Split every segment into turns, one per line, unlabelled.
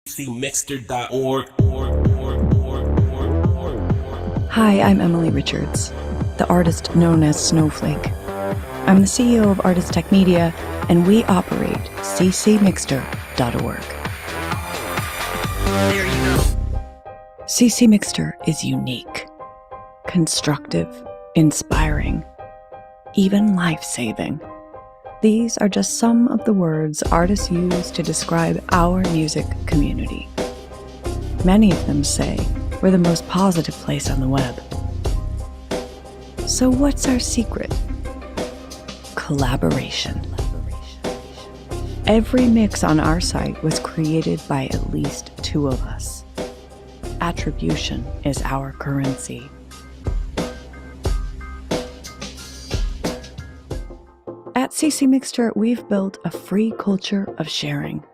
ccMixter.org.
Hi, I'm Emily Richards, the artist known as Snowflake. I'm the CEO of Artist Tech Media, and we operate ccMixter.org.
There you go.
ccMixter is unique, constructive, inspiring, even life-saving. These are just some of the words artists use to describe our music community. Many of them say we're the most positive place on the web. So what's our secret? Collaboration. Every mix on our site was created by at least two of us. Attribution is our currency. At ccMixter, we've built a free culture of sharing.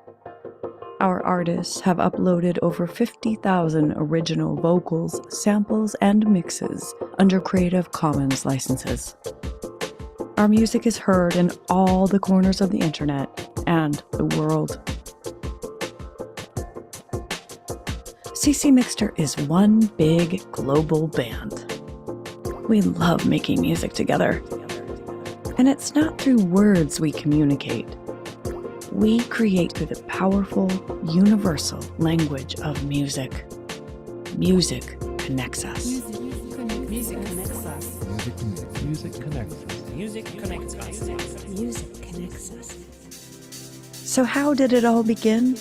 Our artists have uploaded over 50,000 original vocals, samples, and mixes under Creative Commons licenses. Our music is heard in all the corners of the internet and the world. ccMixter is one big global band. We love making music together. And it's not through words we communicate. We create through the powerful, universal language of music. Music connects us.
Music connects us.
Music connects us.
Music connects us.
Music connects us.
So how did it all begin?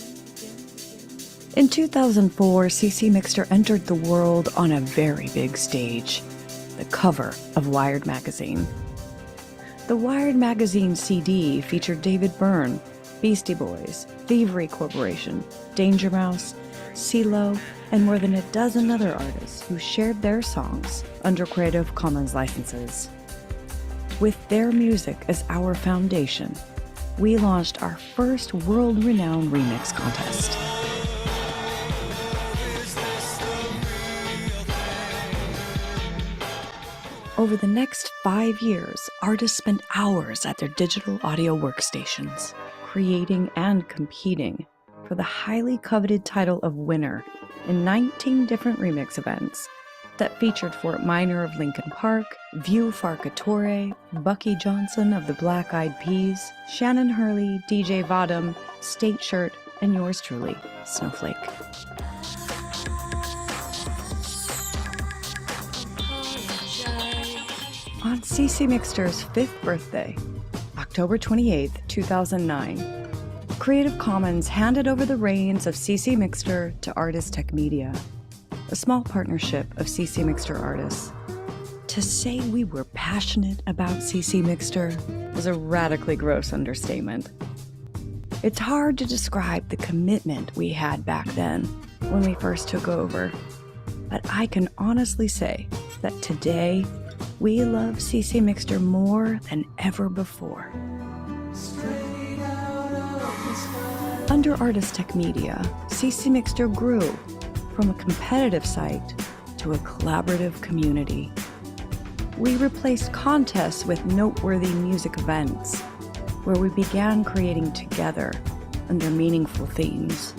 In 2004, ccMixter entered the world on a very big stage, the cover of Wired magazine. The Wired magazine CD featured David Byrne, Beastie Boys, Thievery Corporation, Danger Mouse, CeeLo, and more than a dozen other artists who shared their songs under Creative Commons licenses. With their music as our foundation, we launched our first world-renowned remix contest. Over the next 5 years, artists spent hours at their digital audio workstations, creating and competing for the highly coveted title of winner in 19 different remix events that featured Fort Minor of Linkin Park, View Farcatore, Bucky Johnson of the Black Eyed Peas, Shannon Hurley, DJ Vadam, State Shirt, and yours truly, Snowflake. On ccMixter's 5th birthday, October 28, 2009, Creative Commons handed over the reins of ccMixter to Artist Tech Media, a small partnership of ccMixter artists. To say we were passionate about ccMixter was a radically gross understatement. It's hard to describe the commitment we had back then when we first took over, but I can honestly say that today, we love ccMixter more than ever before. Under Artist Tech Media, ccMixter grew from a competitive site to a collaborative community. We replaced contests with noteworthy music events, where we began creating together under meaningful themes.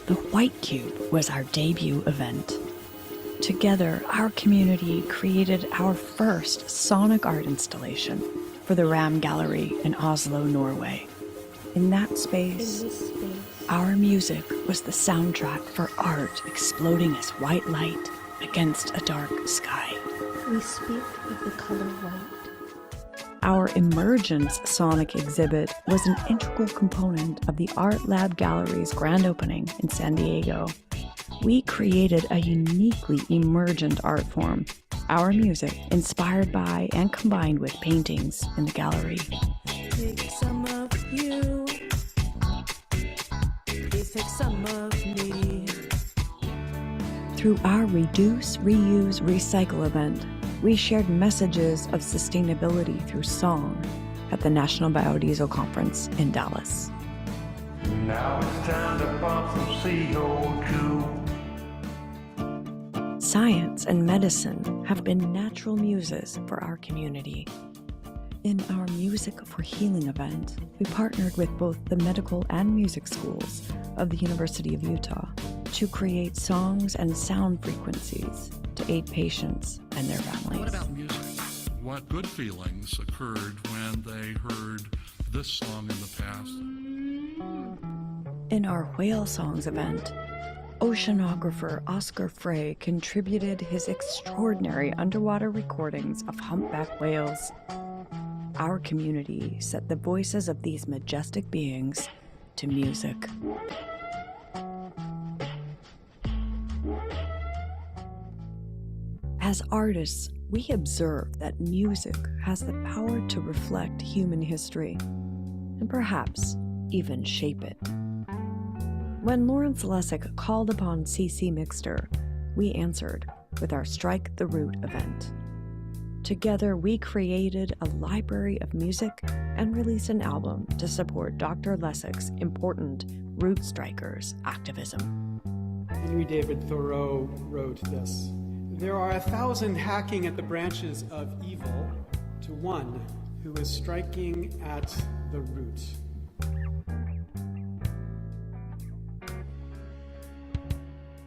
The White Cube was our debut event. Together, our community created our first sonic art installation for the Ram Gallery in Oslo, Norway. In that space, our music was the soundtrack for art exploding as white light against a dark sky.
We speak of the color white.
Our Emergence Sonic exhibit was an integral component of the Art Lab Gallery's grand opening in San Diego. We created a uniquely emergent art form, our music inspired by and combined with paintings in the gallery.
Pick some of you. Please pick some of me.
Through our Reduce, Reuse, Recycle event, we shared messages of sustainability through song at the National Biodiesel Conference in Dallas.
Now it's time to pump some CO2.
Science and medicine have been natural muses for our community. In our Music for Healing event, we partnered with both the medical and music schools of the University of Utah to create songs and sound frequencies to aid patients and their families.
What about music? What good feelings occurred when they heard this song in the past?
In our Whale Songs event, oceanographer Oscar Frey contributed his extraordinary underwater recordings of humpback whales. Our community set the voices of these majestic beings to music. As artists, we observe that music has the power to reflect human history, and perhaps even shape it. When Lawrence Lessig called upon ccMixter, we answered with our Strike the Root event. Together, we created a library of music and released an album to support Dr. Lessig's important Root Strikers activism.
Henry David Thoreau wrote this: "There are 1,000 hacking at the branches of evil to one who is striking at the root."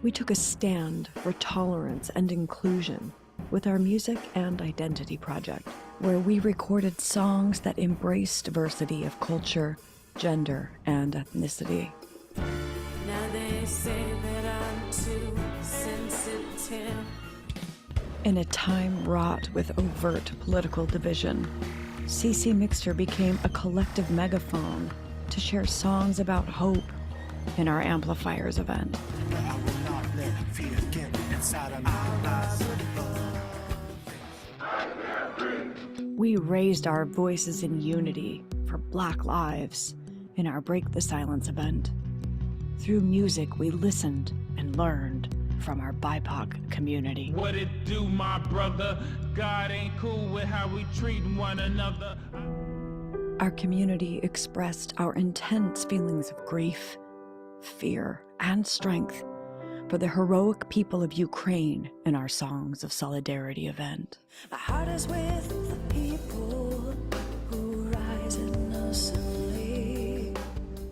We took a stand for tolerance and inclusion with our Music and Identity project, where we recorded songs that embraced diversity of culture, gender, and ethnicity.
Now they say that I'm too sensitive.
In a time wrought with overt political division, ccMixter became a collective megaphone to share songs about hope in our Amplifiers event. We raised our voices in unity for Black lives in our Break the Silence event. Through music, we listened and learned from our BIPOC community.
What it do, my brother? God ain't cool with how we treat one another.
Our community expressed our intense feelings of grief, fear, and strength for the heroic people of Ukraine in our Songs of Solidarity event.
My heart is with the people who rise innocently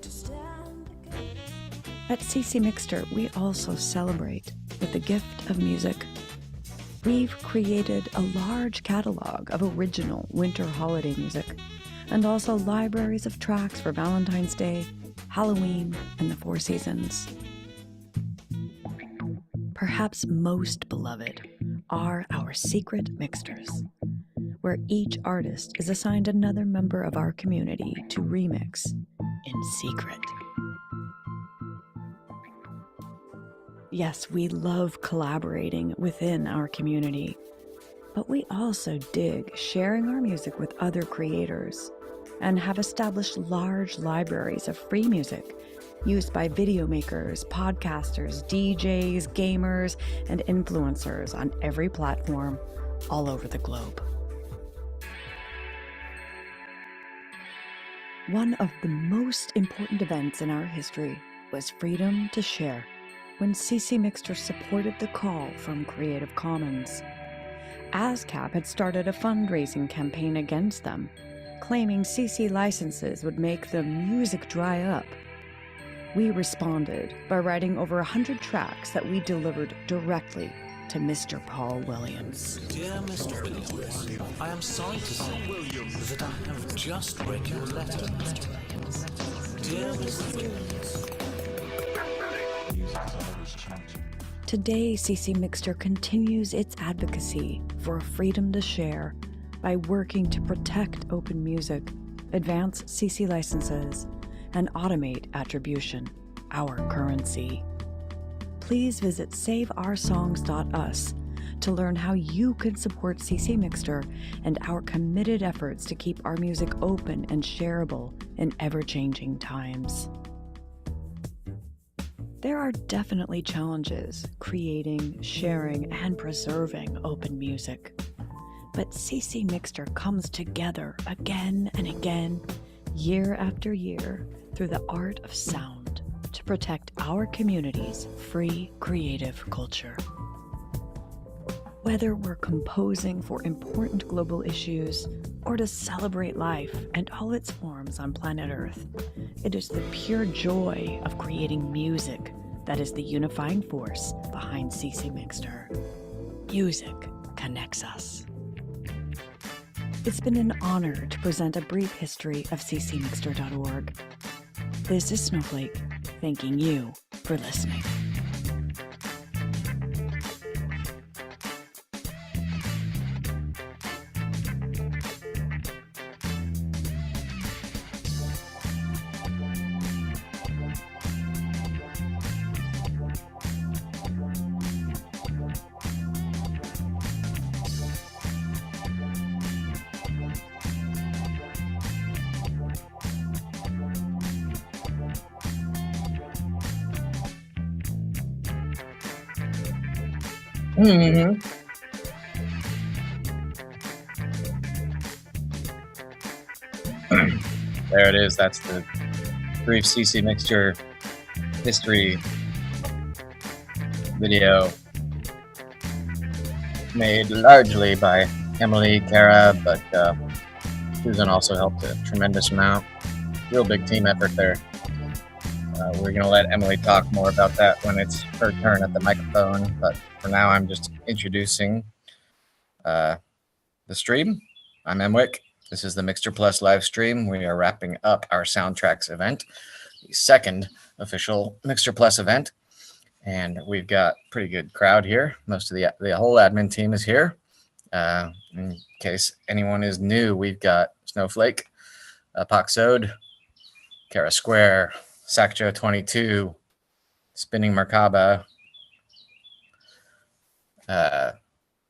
to stand against.
At ccMixter, we also celebrate with the gift of music. We've created a large catalog of original winter holiday music, and also libraries of tracks for Valentine's Day, Halloween, and the Four Seasons. Perhaps most beloved are our secret mixters, where each artist is assigned another member of our community to remix in secret. Yes, we love collaborating within our community, but we also dig sharing our music with other creators and have established large libraries of free music used by video makers, podcasters, DJs, gamers, and influencers on every platform all over the globe. One of the most important events in our history was freedom to share, when ccMixter supported the call from Creative Commons. ASCAP had started a fundraising campaign against them, claiming CC licenses would make the music dry up. We responded by writing over 100 tracks that we delivered directly to Mr. Paul Williams.
Dear Mr. Williams, I am sorry to say that I have just read your letter. Dear Mr. Williams.
Today, ccMixter continues its advocacy for freedom to share by working to protect open music, advance CC licenses, and automate attribution, our currency. Please visit saveoursongs.us to learn how you can support ccMixter and our committed efforts to keep our music open and shareable in ever-changing times. There are definitely challenges creating, sharing, and preserving open music. But ccMixter comes together again and again, year after year, through the art of sound to protect our community's free creative culture. Whether we're composing for important global issues or to celebrate life and all its forms on planet Earth, it is the pure joy of creating music that is the unifying force behind ccMixter. Music connects us. It's been an honor to present a brief history of ccMixter.org. This is Snowflake, thanking you for listening.
Mm-hmm. There it is. That's the brief ccMixter history video made largely by Emily, Kara, but Susan also helped a tremendous amount. Real big team effort there. We're going to let Emily talk more about that when it's her turn at the microphone, but for now I'm just introducing the stream. I'm Mwic. This is the MixterPlus live stream. We are wrapping up our Soundtracks event, the second official MixterPlus event, and we've got a pretty good crowd here. Most of the whole admin team is here. In case anyone is new, we've got Snowflake, Apoxode, Kara Square, Sacjo 22, Spinning Merkaba,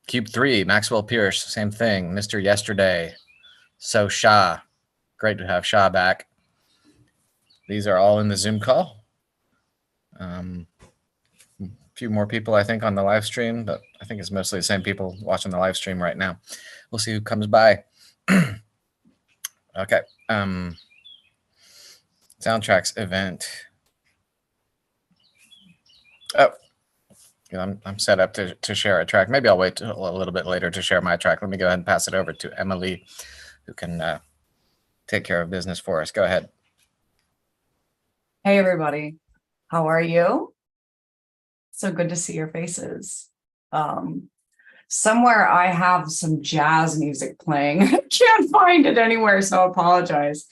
Cube 3, Maxwell Pierce, same thing, Mr. Yesterday, So Shah, great to have Shah back. These are all in the Zoom call. A few more people, I think, on the live stream, but I think it's mostly the same people watching the live stream right now. We'll see who comes by. Okay. Soundtracks event. Oh, I'm set up to share a track. Maybe I'll wait a little bit later to share my track. Let me go ahead and pass it over to Emily, who can take care of business for us. Go ahead.
Hey, everybody. How are you? So good to see your faces. Somewhere I have some jazz music playing. I can't find it anywhere, so I apologize.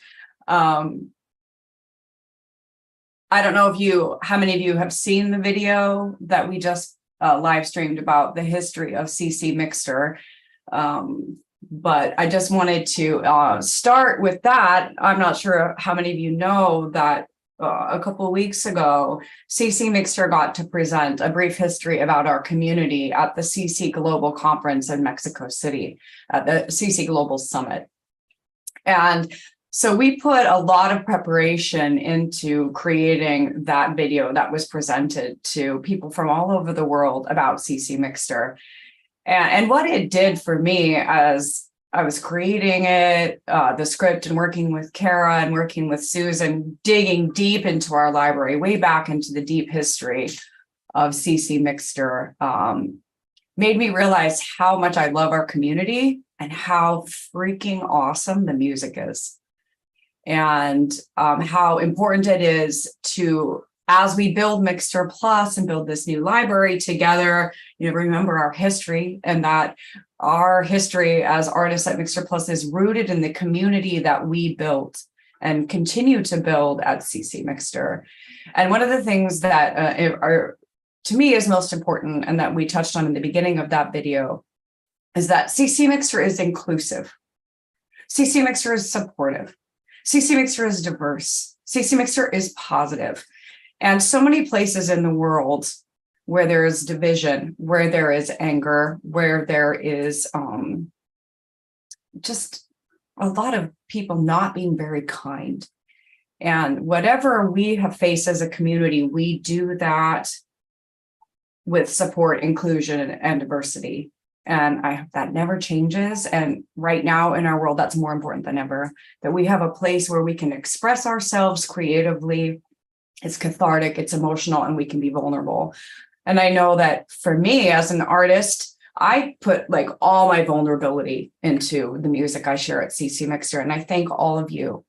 I don't know how many of you have seen the video that we just live streamed about the history of ccMixter. But I just wanted to start with that. I'm not sure how many of you know that a couple of weeks ago, ccMixter got to present a brief history about our community at the CC Global Conference in Mexico City, at the CC Global Summit. And so we put a lot of preparation into creating that video that was presented to people from all over the world about ccMixter. And what it did for me as I was creating it, the script, and working with Kara and working with Susan, digging deep into our library, way back into the deep history of ccMixter, made me realize how much I love our community and how freaking awesome the music is. And how important it is to, as we build MixterPlus and build this new library together, remember our history, and that our history as artists at MixterPlus is rooted in the community that we built and continue to build at ccMixter. And one of the things that to me is most important, and that we touched on in the beginning of that video, is that ccMixter is inclusive. ccMixter is supportive. ccMixter is diverse. ccMixter is positive. And so many places in the world where there is division, where there is anger, where there is just a lot of people not being very kind. And whatever we have faced as a community, we do that with support, inclusion, and diversity. And I hope that never changes. And right now in our world, that's more important than ever, that we have a place where we can express ourselves creatively. It's cathartic, it's emotional, and we can be vulnerable. And I know that for me as an artist, I put like all my vulnerability into the music I share at ccMixter. And I thank all of you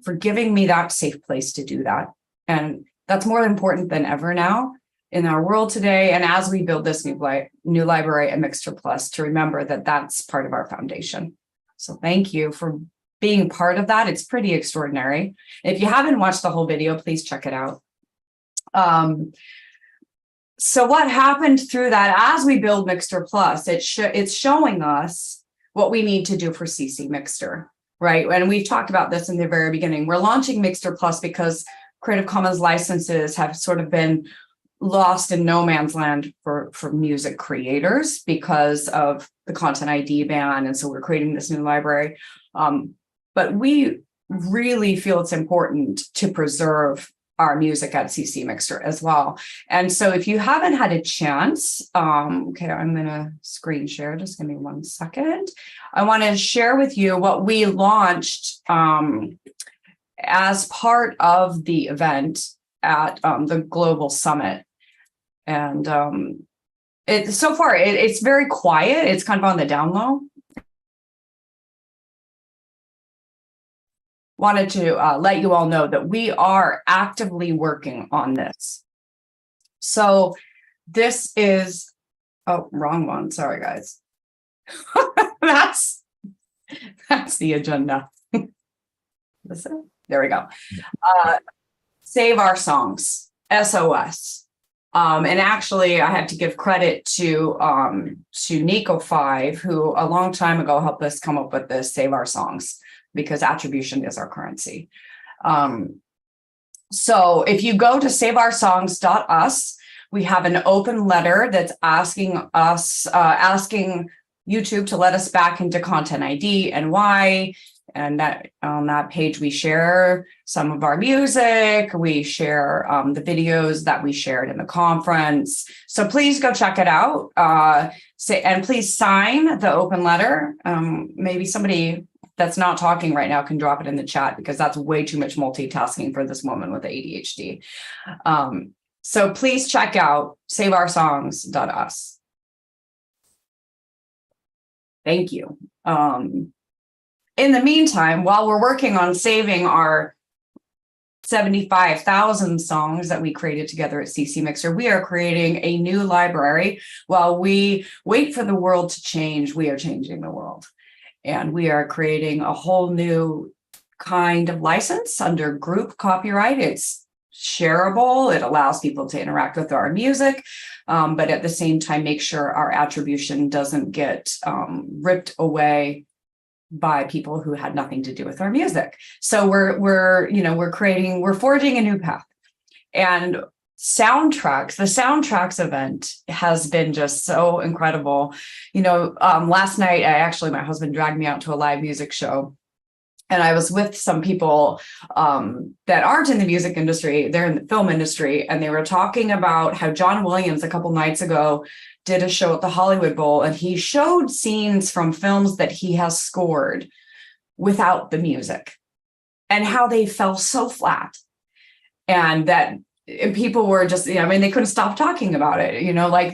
for giving me that safe place to do that. And that's more important than ever now in our world today. And as we build this new library at MixterPlus, to remember that that's part of our foundation. So thank you for being part of that. It's pretty extraordinary. If you haven't watched the whole video, please check it out. So what happened through that as we build MixterPlus, it's showing us what we need to do for ccMixter, right? And we've talked about this in the very beginning. We're launching MixterPlus because Creative Commons licenses have sort of been lost in no man's land for music creators because of the Content ID ban. And so we're creating this new library. But we really feel it's important to preserve our music at ccMixter as well. And so if you haven't had a chance, okay, I'm gonna screen share, just give me 1 second. I wanna share with you what we launched as part of the event at the Global Summit. And so far it's very quiet. It's kind of on the down low. Wanted to let you all know that we are actively working on this. So this is, oh, wrong one. Sorry, guys. that's the agenda. There we go. Save Our Songs, SOS. And actually, I have to give credit to Nico5, who a long time ago helped us come up with this Save Our Songs, because attribution is our currency. So if you go to saveoursongs.us, we have an open letter that's asking YouTube to let us back into Content ID and why. And that on that page, we share some of our music. We share the videos that we shared in the conference. So please go check it out. And please sign the open letter. Maybe somebody that's not talking right now can drop it in the chat, because that's way too much multitasking for this moment with ADHD. So please check out saveoursongs.us. Thank you. In the meantime, while we're working on saving our 75,000 songs that we created together at ccMixter, we are creating a new library. While we wait for the world to change, we are changing the world. And we are creating a whole new kind of license under group copyright. It's shareable. It allows people to interact with our music, but at the same time, make sure our attribution doesn't get ripped away by people who had nothing to do with our music. So we're forging a new path. And the soundtracks event has been just so incredible. Last night, my husband dragged me out to a live music show, and I was with some people that aren't in the music industry, they're in the film industry, and they were talking about how John Williams a couple nights ago did a show at the Hollywood Bowl, and he showed scenes from films that he has scored without the music, and how they fell so flat, and people were just, they couldn't stop talking about it.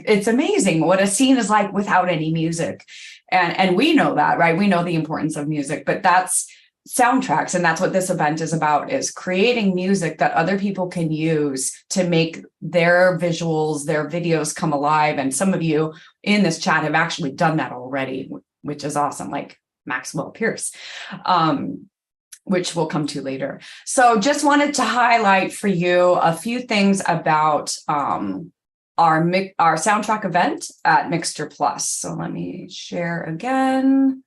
It's amazing what a scene is like without any music. And we know that, right? We know the importance of music, but that's soundtracks. And that's what this event is about, is creating music that other people can use to make their visuals, their videos come alive. And some of you in this chat have actually done that already, which is awesome, like Maxwell Pierce. Which we'll come to later. So just wanted to highlight for you a few things about our soundtrack event at MixterPlus. So let me share again.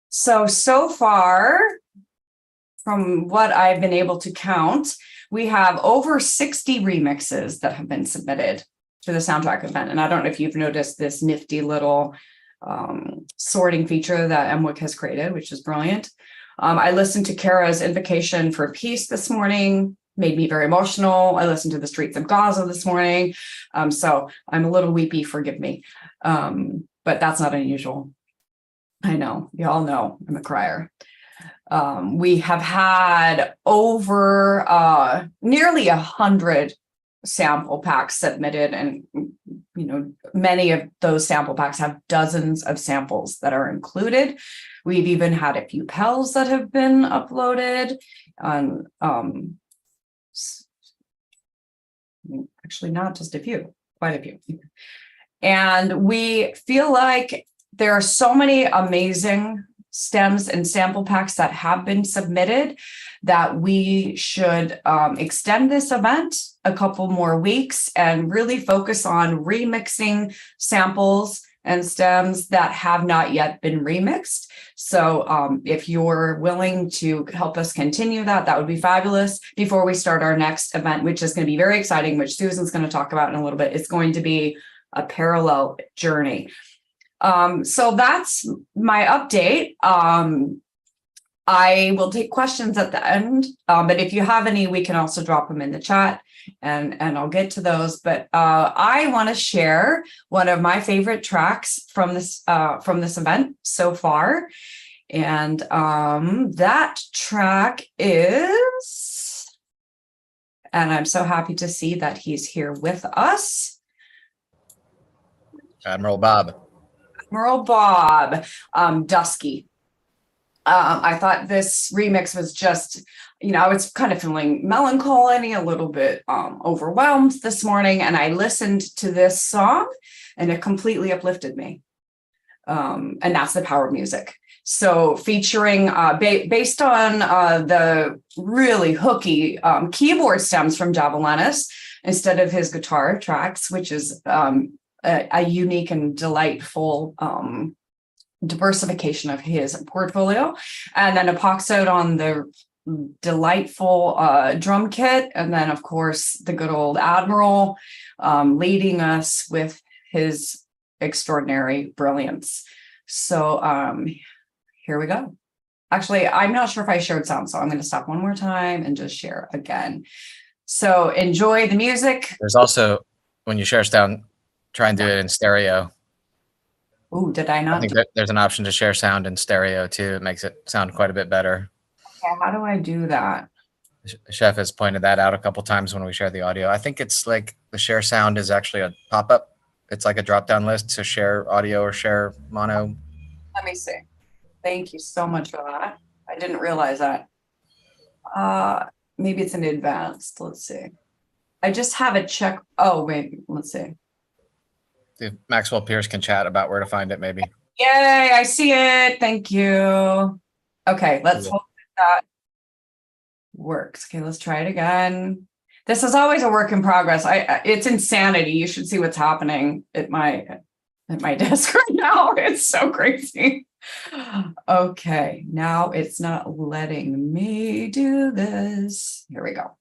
So far, from what I've been able to count, we have over 60 remixes that have been submitted to the soundtrack event. And I don't know if you've noticed this nifty little sorting feature that Mwic has created, which is brilliant. I listened to Kara's Invocation for Peace this morning, made me very emotional. I listened to The Streets of Gaza this morning. So I'm a little weepy, forgive me. But that's not unusual. I know, you all know I'm a crier. We have had over nearly 100 sample packs submitted, and many of those sample packs have dozens of samples that are included. We've even had a few PELs that have been uploaded on actually not just a few, quite a few. And we feel like there are so many amazing stems and sample packs that have been submitted that we should extend this event a couple more weeks and really focus on remixing samples and stems that have not yet been remixed. So if you're willing to help us continue that, that would be fabulous before we start our next event, which is going to be very exciting, which Susan's going to talk about in a little bit. It's going to be a parallel journey. So that's my update. I will take questions at the end, but if you have any, we can also drop them in the chat and I'll get to those. But I want to share one of my favorite tracks from this event so far. And that track is, and I'm so happy to see that he's here with us.
Admiral Bob.
Admiral Bob, Dusky. I thought this remix was just, I was kind of feeling melancholy, a little bit overwhelmed this morning, and I listened to this song and it completely uplifted me. And that's the power of music. So featuring, based on the really hooky keyboard stems from Javelinas instead of his guitar tracks, which is a unique and delightful diversification of his portfolio, and then Apoxode on the delightful drum kit, and then of course the good old Admiral leading us with his extraordinary brilliance. So here we go. Actually, I'm not sure if I shared sound, so I'm going to stop one more time and just share again. So enjoy the music.
There's also, when you share sound, try and do it in stereo.
Ooh, did I not?
I think there's an option to share sound in stereo too. It makes it sound quite a bit better.
Okay, how do I do that?
Chef has pointed that out a couple times when we share the audio. I think it's like the share sound is actually a pop-up. It's like a drop-down list to share audio or share mono.
Let me see. Thank you so much for that. I didn't realize that. Maybe it's in advanced. Let's see. I just have a check. Oh, wait. Let's see.
If Maxwell Pierce can chat about where to find it, maybe.
Yay, I see it. Thank you. Okay, let's hope that works. Okay, let's try it again. This is always a work in progress. It's insanity. You should see what's happening at my desk right now. It's so crazy. Okay, now it's not letting me do this. Here we go.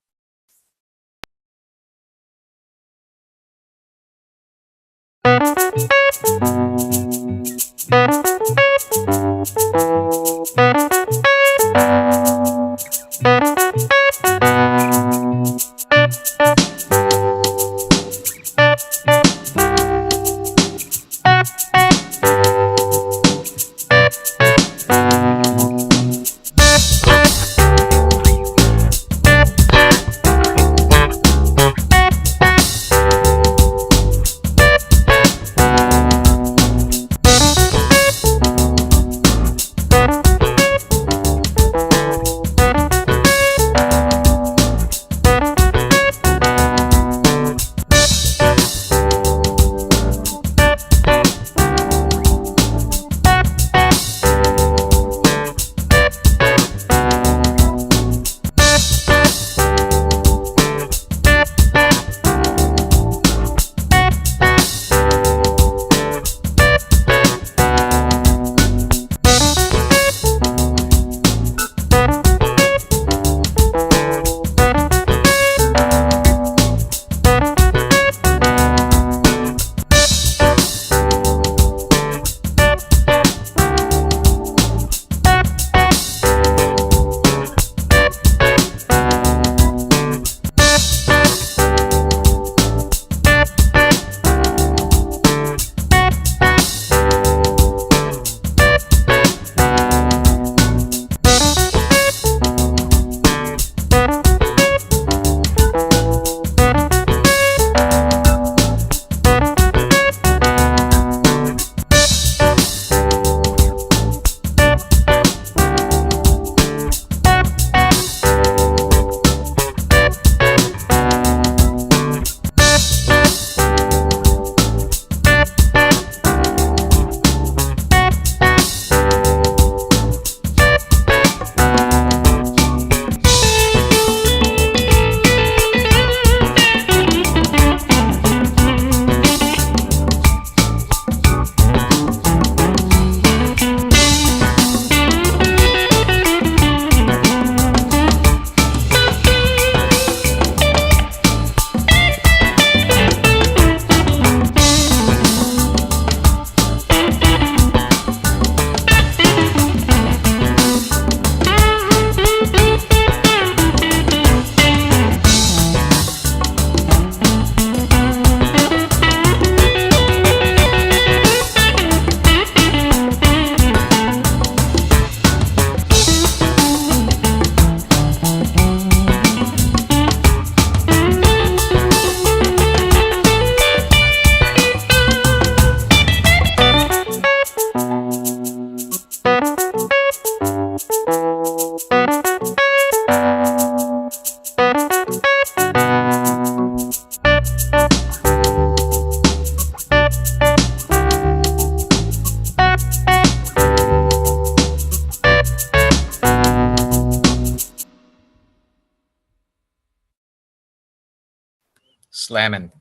Slamming.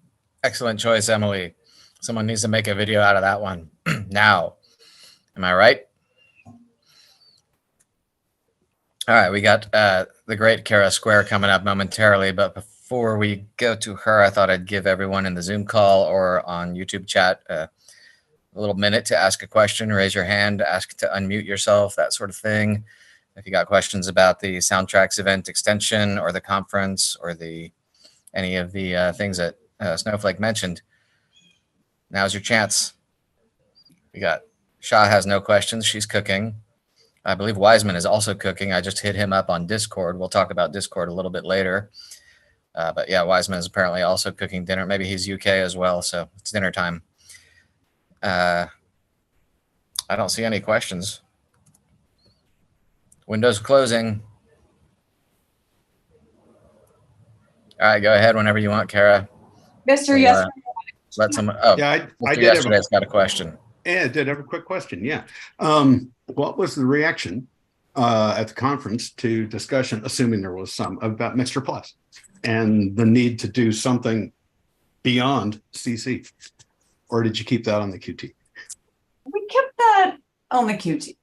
Excellent choice, Emily. Someone needs to make a video out of that one now. Am I right? All right, we got the great Kara Square coming up momentarily, but before we go to her, I thought I'd give everyone in the Zoom call or on YouTube chat a little minute to ask a question, raise your hand, ask to unmute yourself, that sort of thing. If you got questions about the Soundtracks event extension or the conference or any of the things that Snowflake mentioned, now's your chance. We got Shah has no questions. She's cooking. I believe Wiseman is also cooking. I just hit him up on Discord. We'll talk about Discord a little bit later. But yeah, Wiseman is apparently also cooking dinner. Maybe he's UK as well, so it's dinner time. I don't see any questions. Windows closing. All right, go ahead whenever you want, Kara.
Mr. Yes.
Let someone. Oh,
yeah, I did.
Yesterday's got a question.
Yeah, I did have a quick question. Yeah. What was the reaction at the conference to discussion, assuming there was some, about MixterPlus and the need to do something beyond CC? Or did you keep that on the QT?
We kept that on the QT.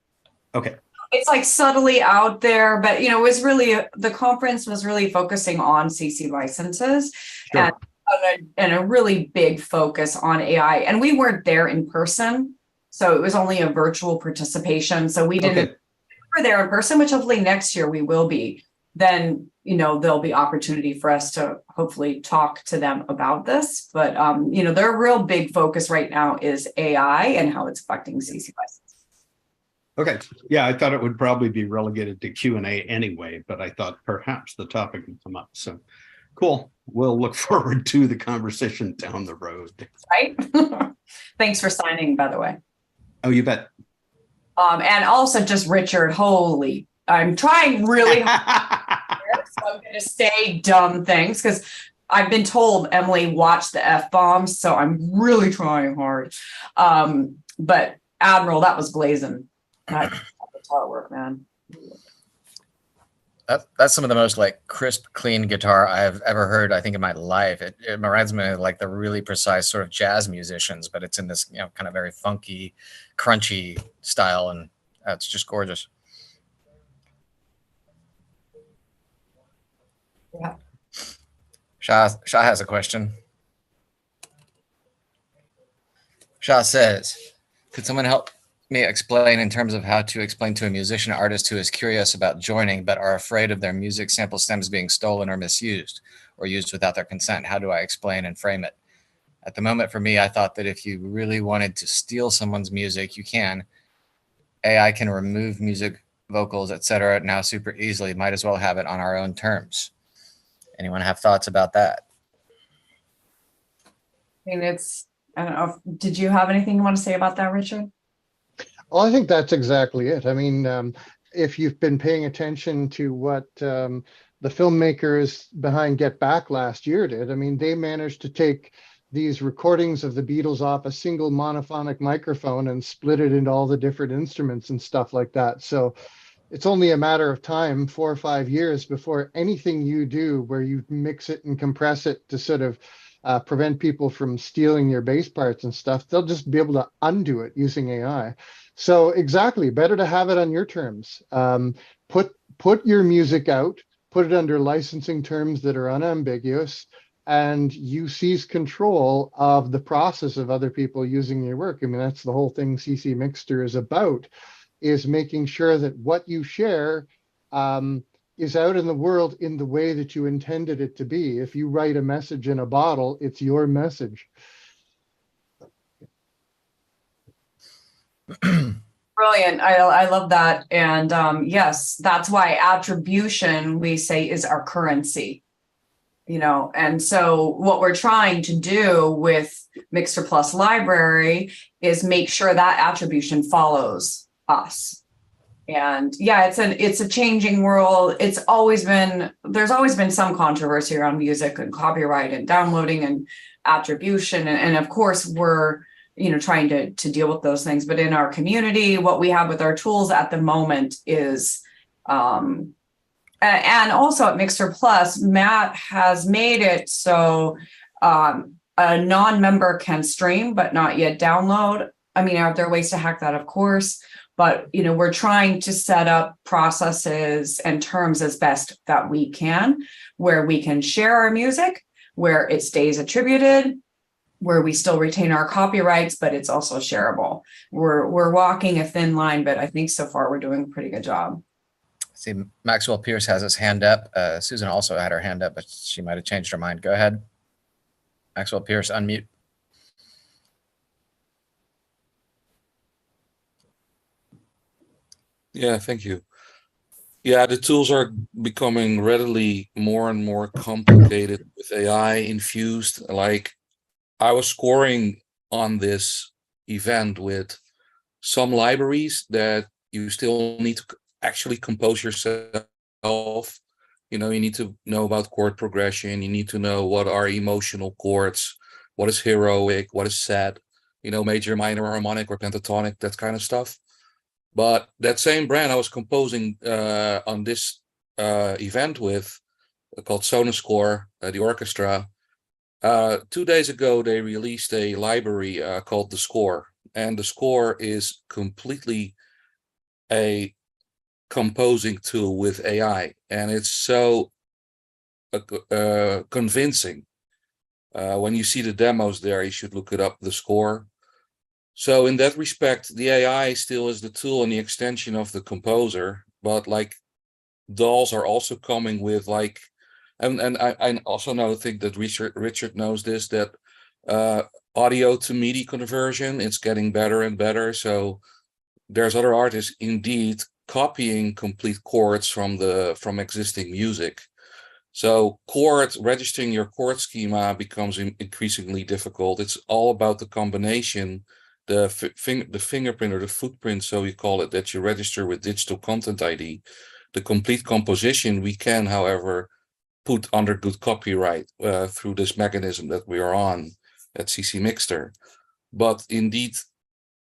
Okay.
It's like subtly out there, but it was really, the conference was really focusing on CC licenses.
Sure.
And a really big focus on AI. And we weren't there in person, so it was only a virtual participation. So we didn't.
Okay.
We were there in person, which hopefully next year we will be. Then there'll be opportunity for us to hopefully talk to them about this. But their real big focus right now is AI and how it's affecting CC licenses.
Okay. Yeah, I thought it would probably be relegated to Q&A anyway, but I thought perhaps the topic would come up. So cool. We'll look forward to the conversation down the road.
Right. Thanks for signing, by the way.
Oh, you bet.
And also just Richard, holy, I'm trying really hard. So I'm going to say dumb things because I've been told, Emily, watch the F-bombs. So I'm really trying hard. But Admiral, that was blazing. That's artwork, man.
That's some of the most like crisp, clean guitar I've ever heard, I think, in my life. It reminds me of like the really precise sort of jazz musicians, but it's in this, kind of very funky, crunchy style, and it's just gorgeous.
Yeah.
Shah has a question. Shah says, could someone help me explain in terms of how to explain to a musician artist who is curious about joining but are afraid of their music sample stems being stolen or misused or used without their consent? How do I explain and frame it? At the moment, for me, I thought that if you really wanted to steal someone's music, you can. AI can remove music, vocals, etc. now super easily. Might as well have it on our own terms. Anyone have thoughts about that?
I mean, I don't know. Did you have anything you want to say about that, Richard?
Well, I think that's exactly it. I mean, if you've been paying attention to what the filmmakers behind Get Back last year did, I mean, they managed to take these recordings of the Beatles off a single monophonic microphone and split it into all the different instruments and stuff like that. So it's only a matter of time, 4 or 5 years, before anything you do where you mix it and compress it to sort of prevent people from stealing your bass parts and stuff, they'll just be able to undo it using AI. So exactly, better to have it on your terms. Put your music out, put it under licensing terms that are unambiguous, and you seize control of the process of other people using your work. I mean, that's the whole thing ccMixter is about, is making sure that what you share is out in the world in the way that you intended it to be. If you write a message in a bottle, it's your message.
Brilliant. I love that. And yes, that's why attribution, we say, is our currency. And so what we're trying to do with MixterPlus library is make sure that attribution follows us. And yeah, it's a changing world. There's always been some controversy around music and copyright and downloading and attribution. And of course, we're trying to deal with those things. But in our community, what we have with our tools at the moment is, and also at MixterPlus, Matt has made it so A non-member can stream, but not yet download. I mean, are there ways to hack that? Of course. But, we're trying to set up processes and terms as best that we can, where we can share our music, where it stays attributed, where we still retain our copyrights, but it's also shareable. We're walking a thin line, but I think so far we're doing a pretty good job.
See, Maxwell Pierce has his hand up. Susan also had her hand up, but she might have changed her mind. Go ahead. Maxwell Pierce, unmute.
Yeah, thank you. Yeah, the tools are becoming readily more and more complicated with AI infused. Like, I was scoring on this event with some libraries that you still need to actually compose yourself. You need to know about chord progression. You need to know what are emotional chords, what is heroic, what is sad, major, minor, harmonic, or pentatonic, that kind of stuff. But that same brand I was composing on this event with, called Sonascore, the orchestra. 2 days ago, they released a library called The Score. And The Score is completely a composing tool with AI. And it's so convincing. When you see the demos there, you should look it up, The Score. So in that respect, the AI still is the tool and the extension of the composer, but like dolls are also coming with and I also think that Richard knows this, that audio to MIDI conversion, it's getting better and better. So there's other artists indeed copying complete chords from existing music. So registering your chord schema becomes increasingly difficult. It's all about the combination, the fingerprint or the footprint, so we call it, that you register with digital content ID. The complete composition we can, however, put under good copyright through this mechanism that we are on at ccMixter. But indeed,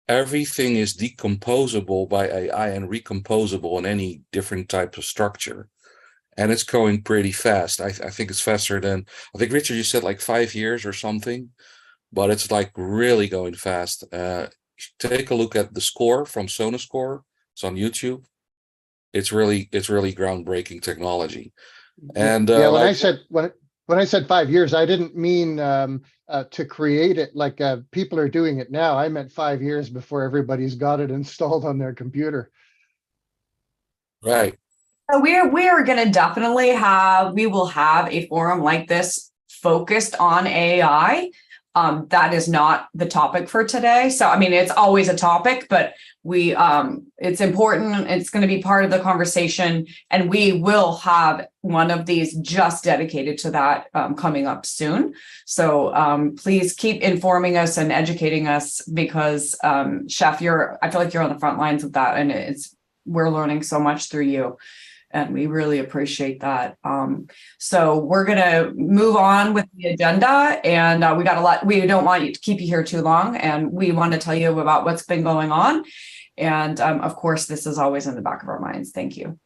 everything is decomposable by AI and recomposable in any different type of structure. And it's going pretty fast. I think it's faster than, I think, Richard, you said like 5 years or something. But it's like really going fast. Take a look at The Score from Sonascore. It's on YouTube. It's really groundbreaking technology. And
when I said 5 years, I didn't mean to create it like people are doing it now. I meant 5 years before everybody's got it installed on their computer.
Right.
So we are going to definitely we will have a forum like this focused on AI. That is not the topic for today. So, I mean, it's always a topic, but it's important. It's going to be part of the conversation, and we will have one of these just dedicated to that coming up soon. So please keep informing us and educating us, because Chef, I feel like you're on the front lines of that, and we're learning so much through you. And we really appreciate that. So we're going to move on with the agenda, and we got a lot. We don't want to keep you here too long, and we want to tell you about what's been going on. And of course, this is always in the back of our minds. Thank you.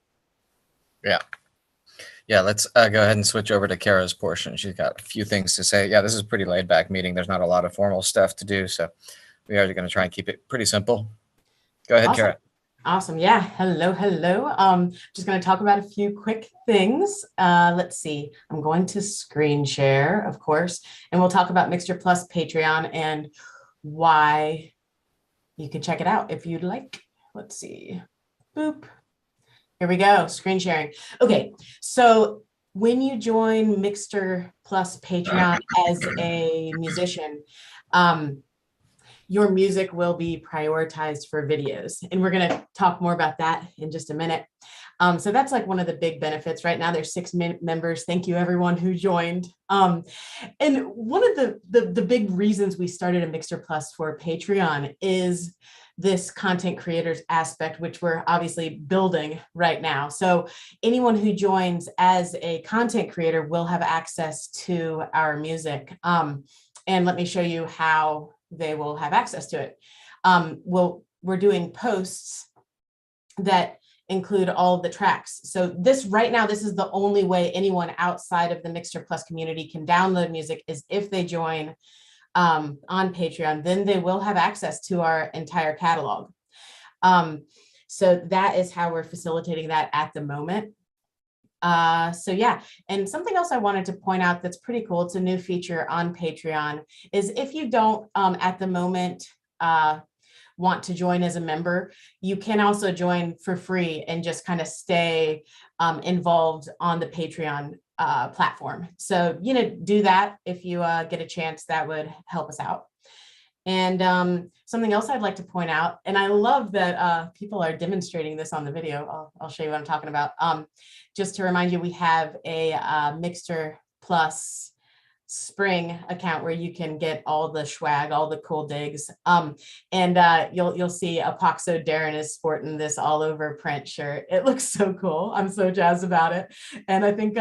Yeah, let's go ahead and switch over to Kara's portion. She's got a few things to say. Yeah, this is a pretty laid back meeting. There's not a lot of formal stuff to do, so we are going to try and keep it pretty simple. Go ahead,
Awesome.
Kara.
Awesome. Yeah. Hello. Just going to talk about a few quick things. Let's see. I'm going to screen share, of course, and we'll talk about MixterPlus Patreon and why you can check it out if you'd like. Let's see. Boop. Here we go. Screen sharing. Okay. So when you join MixterPlus Patreon as a musician, your music will be prioritized for videos. And we're going to talk more about that in just a minute. So that's like one of the big benefits. Right now there's 6 members. Thank you everyone who joined. And one of the big reasons we started a MixterPlus for Patreon is this content creators aspect, which we're obviously building right now. So anyone who joins as a content creator will have access to our music. And let me show you how they will have access to it. We're doing posts that include all of the tracks. So this right now, this is the only way anyone outside of the MixterPlus community can download music is if they join on Patreon, then they will have access to our entire catalog. So that is how we're facilitating that at the moment. So yeah, and something else I wanted to point out that's pretty cool, it's a new feature on Patreon, is if you don't at the moment want to join as a member, you can also join for free and just kind of stay involved on the Patreon platform. So, you know, do that if you get a chance, that would help us out. And something else I'd like to point out, and I love that people are demonstrating this on the video. I'll show you what I'm talking about. Just to remind you, we have a MixterPlus Spring account where you can get all the swag, all the cool digs. And you'll see Apoxode Darren is sporting this all over print shirt. It looks so cool. I'm so jazzed about it. And I think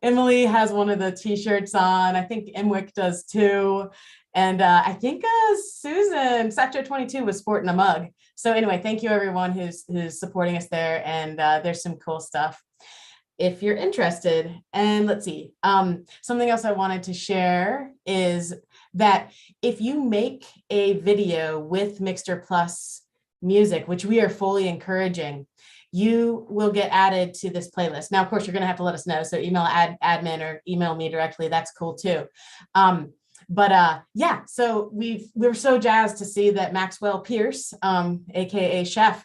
Emily has one of the t-shirts on. I think Mwic does too. And I think Susan, Sector 22, was sporting a mug. So anyway, thank you everyone who's supporting us there. And there's some cool stuff if you're interested. And let's see, something else I wanted to share is that if you make a video with MixterPlus music, which we are fully encouraging, you will get added to this playlist. Now, of course, you're going to have to let us know. So email admin or email me directly. That's cool too. But yeah, so we're so jazzed to see that Maxwell Pierce, aka Chef,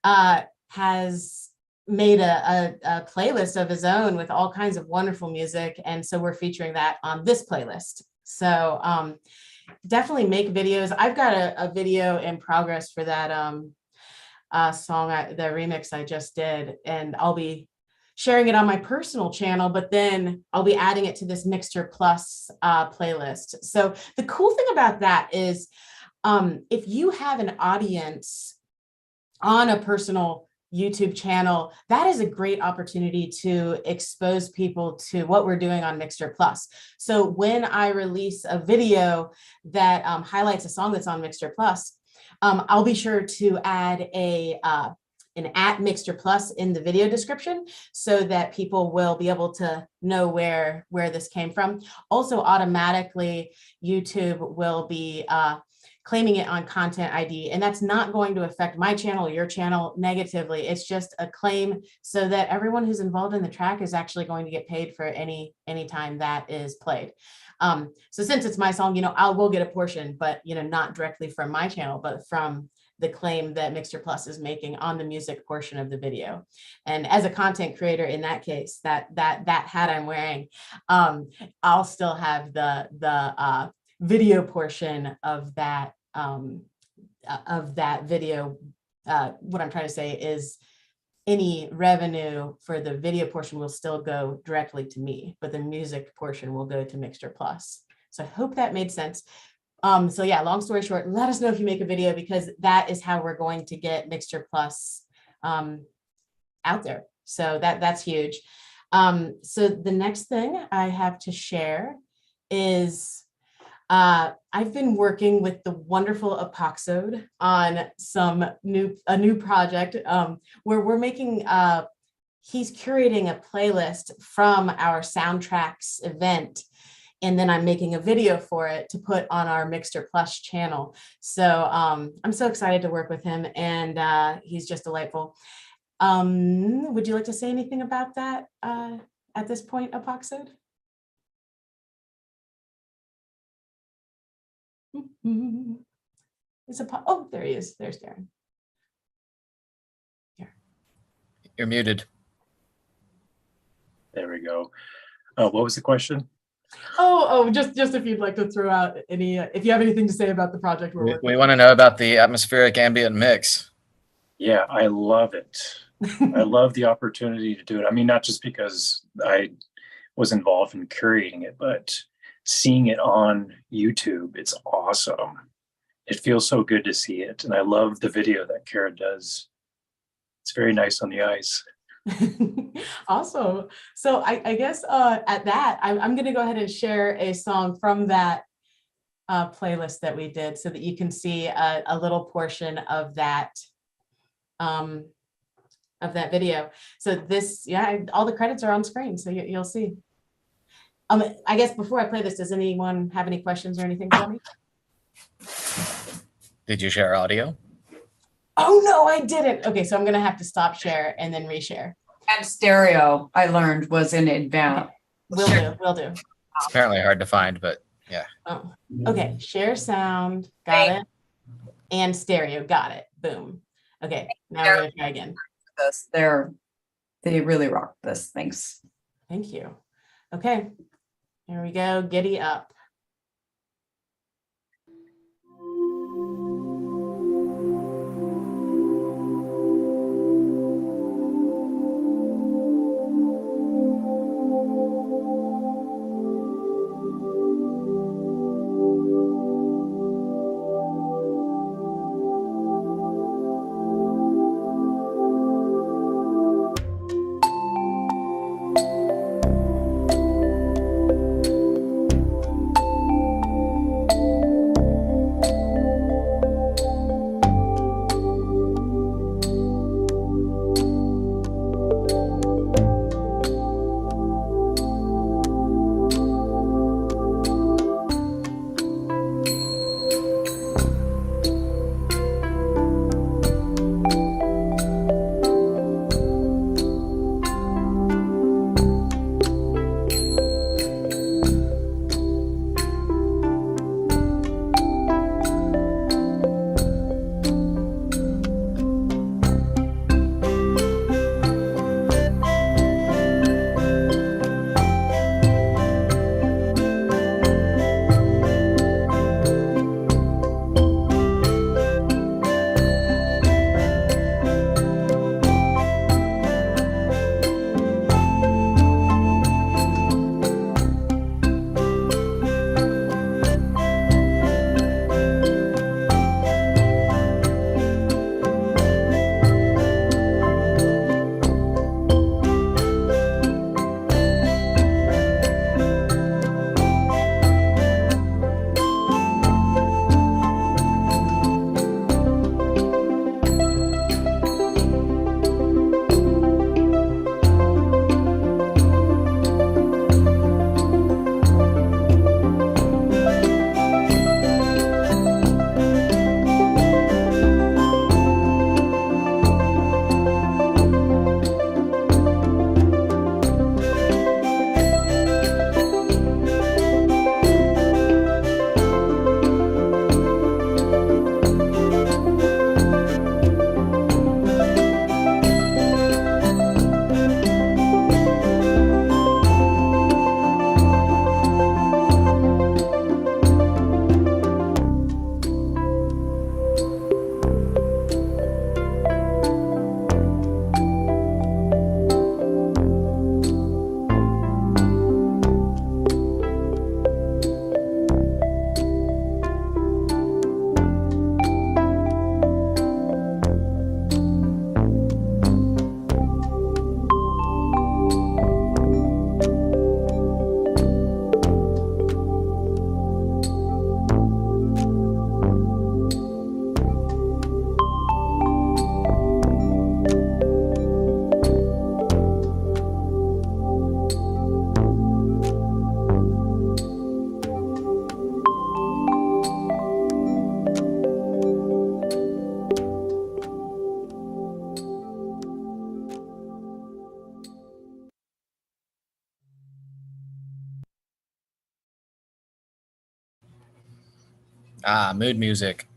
has made a playlist of his own with all kinds of wonderful music, and so we're featuring that on this playlist. So definitely make videos. I've got a video in progress for that song, the remix I just did, and I'll be sharing it on my personal channel, but then I'll be adding it to this MixterPlus playlist. So the cool thing about that is if you have an audience on a personal YouTube channel, that is a great opportunity to expose people to what we're doing on MixterPlus. So when I release a video that highlights a song that's on MixterPlus, I'll be sure to add an @MixterPlus in the video description so that people will be able to know where this came from. Also, automatically, YouTube will be claiming it on Content ID, and that's not going to affect my channel or your channel negatively. It's just a claim so that everyone who's involved in the track is actually going to get paid for any time that is played. So since it's my song, you know, will get a portion, but you know, not directly from my channel, but from the claim that MixterPlus is making on the music portion of the video. And as a content creator, in that case, that hat I'm wearing, I'll still have the video portion of that video. What I'm trying to say is any revenue for the video portion will still go directly to me, but the music portion will go to MixterPlus. So I hope that made sense. So yeah, long story short, let us know if you make a video, because that is how we're going to get MixterPlus out there. So that's huge. So the next thing I have to share is I've been working with the wonderful Apoxode on a new project where we're making he's curating a playlist from our soundtracks event, and then I'm making a video for it to put on our MixterPlus channel. So I'm so excited to work with him, and he's just delightful. Would you like to say anything about that at this point, Apoxode? Oh, there he is. There's Darren. Here.
You're muted.
There we go. What was the question?
Oh, just if you'd like to throw out any, if you have anything to say about the project we're working
We want to know about the atmospheric ambient mix.
Yeah, I love it. I love the opportunity to do it. I mean, not just because I was involved in curating it, but seeing it on YouTube, it's awesome. It feels so good to see it. And I love the video that Kara does. It's very nice on the eyes.
Awesome. So I guess at that, I'm going to go ahead and share a song from that playlist that we did so that you can see a little portion of that of that video. So this, yeah, all the credits are on screen, so you'll see. I guess before I play this, does anyone have any questions or anything for me?
Did you share audio?
Oh no, I didn't. Okay, so I'm gonna have to stop share and then reshare.
And stereo, I learned, was in advance.
Okay. Will do.
It's apparently hard to find, but yeah.
Oh, okay. Share sound, got it. And stereo, got it. Boom. Okay, now we're gonna try again.
They really rock this. Thanks.
Thank you. Okay, here we go. Giddy up.
Ah, mood music.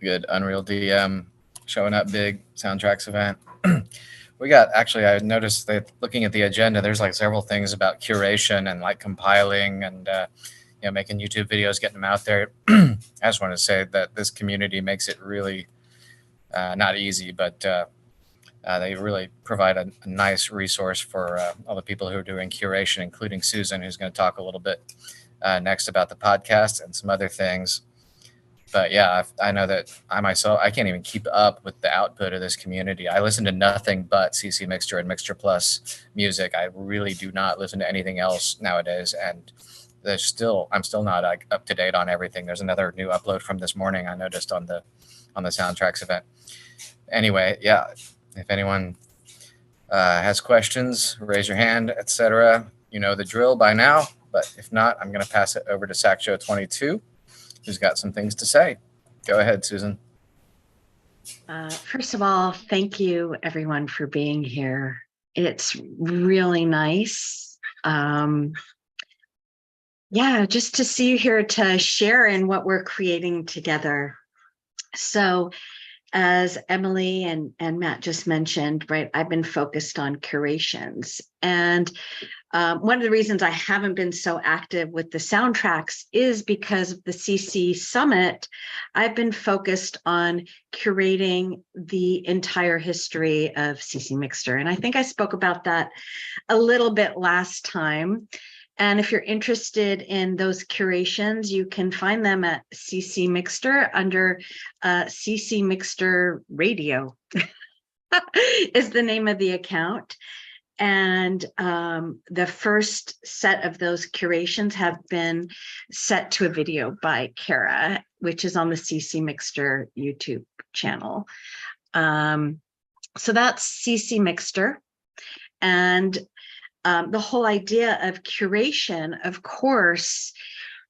Good. Unreal DM showing up big. Soundtracks event. We got, actually, I noticed that looking at the agenda, there's like several things about curation and like compiling and making YouTube videos, getting them out there. I just want to say that this community makes it really not easy, but they really provide a nice resource for all the people who are doing curation, including Susan, who's going to talk a little bit next about the podcast and some other things. But yeah, I know that I can't even keep up with the output of this community. I listen to nothing but ccMixter and MixterPlus music. I really do not listen to anything else nowadays. And I'm still not like up to date on everything. There's another new upload from this morning I noticed on the soundtracks event. Anyway, yeah, if anyone has questions, raise your hand, etc. You know the drill by now, but if not, I'm going to pass it over to SacJoe22, who's got some things to say. Go ahead, Susan.
First of all, thank you everyone for being here. It's really nice. Yeah, just to see you here to share in what we're creating together. So as Emily and Matt just mentioned, right, I've been focused on curations. And one of the reasons I haven't been so active with the soundtracks is because of the CC Summit. I've been focused on curating the entire history of ccMixter. And I think I spoke about that a little bit last time. And if you're interested in those curations, you can find them at ccMixter under ccMixter Radio is the name of the account. And the first set of those curations have been set to a video by Kara, which is on the ccMixter YouTube channel. So that's ccMixter. And the whole idea of curation, of course,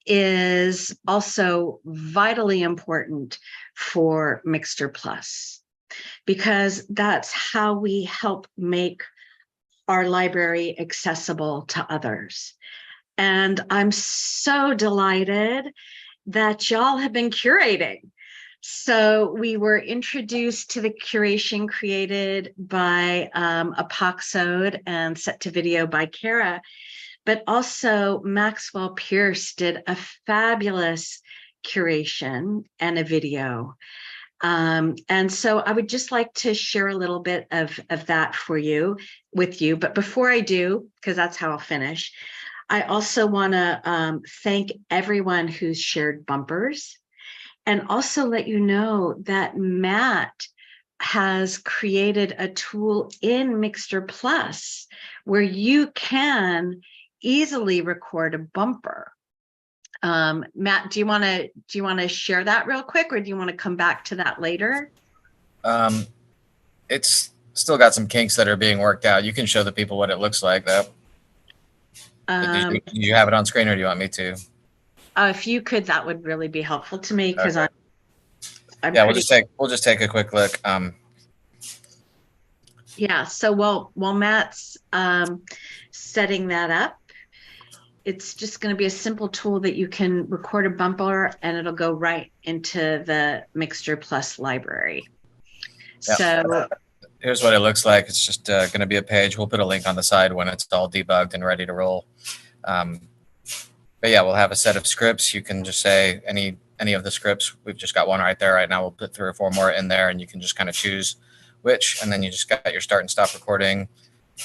is also vitally important for MixterPlus, because that's how we help make our library accessible to others. And I'm so delighted that y'all have been curating. So we were introduced to the curation created by Apoxode and set to video by Kara, but also Maxwell Pierce did a fabulous curation and a video. And so I would just like to share a little bit of that with you. But before I do, because that's how I'll finish, I also want to thank everyone who's shared bumpers. And also let you know that Matt has created a tool in MixterPlus where you can easily record a bumper. Matt, do you want to share that real quick, or do you want to come back to that later?
It's still got some kinks that are being worked out. You can show the people what it looks like, though. Do you have it on screen, or do you want me to?
If you could, that would really be helpful to me, because
Okay.
I'm
Yeah,
pretty...
we'll just take a quick look.
Yeah, so while Matt's setting that up, it's just going to be a simple tool that you can record a bumper and it'll go right into the MixterPlus library.
Yeah.
So
Here's what it looks like. It's just going to be a page. We'll put a link on the side when it's all debugged and ready to roll. But yeah, we'll have a set of scripts. You can just say any of the scripts. We've just got one right there right now. We'll put 3 or 4 more in there, and you can just kind of choose which, and then you just got your start and stop recording.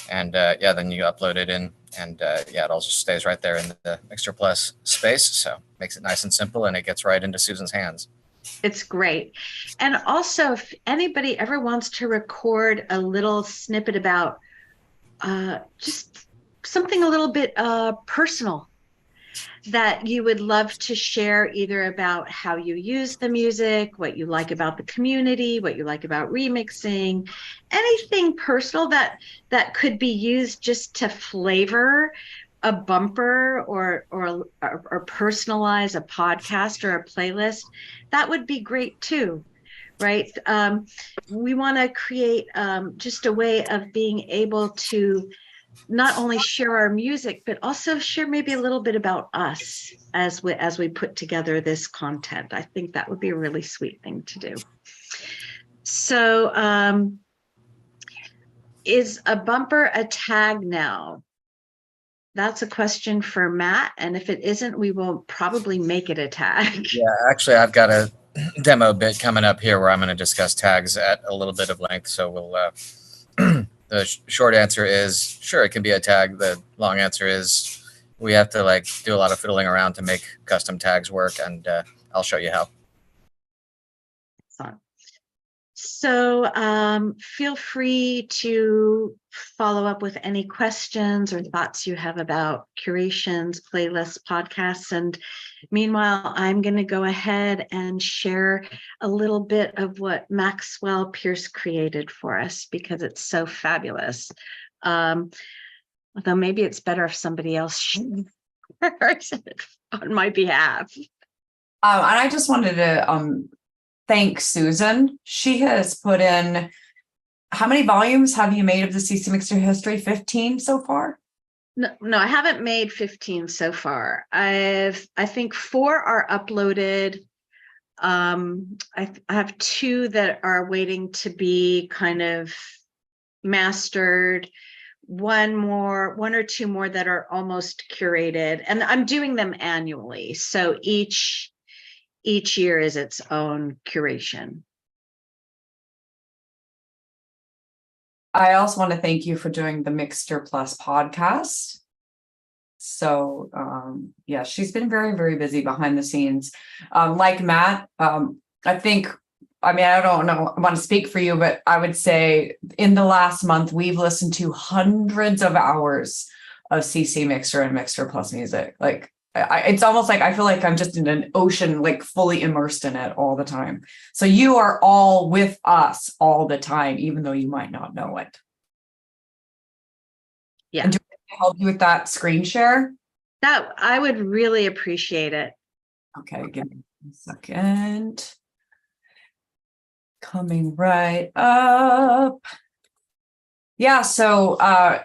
And yeah, then you upload it in, and yeah, it all just stays right there in the MixterPlus space. So makes it nice and simple, and it gets right into Susan's hands.
it's great. And also, if anybody ever wants to record a little snippet about just something a little bit personal that you would love to share, either about how you use the music, what you like about the community, what you like about remixing, anything personal that could be used just to flavor a bumper or personalize a podcast or a playlist, that would be great too, right? We want to create just a way of being able to not only share our music, but also share maybe a little bit about us as we put together this content. I think that would be a really sweet thing to do. So is a bumper a tag now? That's a question for Matt. And if it isn't, we will probably make it a tag.
Yeah, actually, I've got a demo bit coming up here where I'm going to discuss tags at a little bit of length. So we'll the short answer is sure, it can be a tag. The long answer is we have to do a lot of fiddling around to make custom tags work, and I'll show you how.
So feel free to follow up with any questions or thoughts you have about curations, playlists, podcasts. And meanwhile, I'm going to go ahead and share a little bit of what Maxwell Pierce created for us because it's so fabulous. Although maybe it's better if somebody else shares it on my behalf.
And I just wanted to thank Susan. She has put in, how many volumes have you made of the ccMixter history? 15 so far?
No, I haven't made 15 so far. I think 4 are uploaded. I have 2 that are waiting to be kind of mastered. 1 or 2 more that are almost curated, and I'm doing them annually. So each year is its own curation.
I also want to thank you for doing the MixterPlus podcast. So yeah, she's been very, very busy behind the scenes. Like Matt, I think, I mean, I don't know, I want to speak for you, but I would say in the last month, we've listened to hundreds of hours of ccMixter and MixterPlus music. Like, it's almost like I feel like I'm just in an ocean, like fully immersed in it all the time. So you are all with us all the time, even though you might not know it.
Yeah.
And do I help you with that screen share?
That I would really appreciate it.
Okay, give me a second. Coming right up. Yeah, so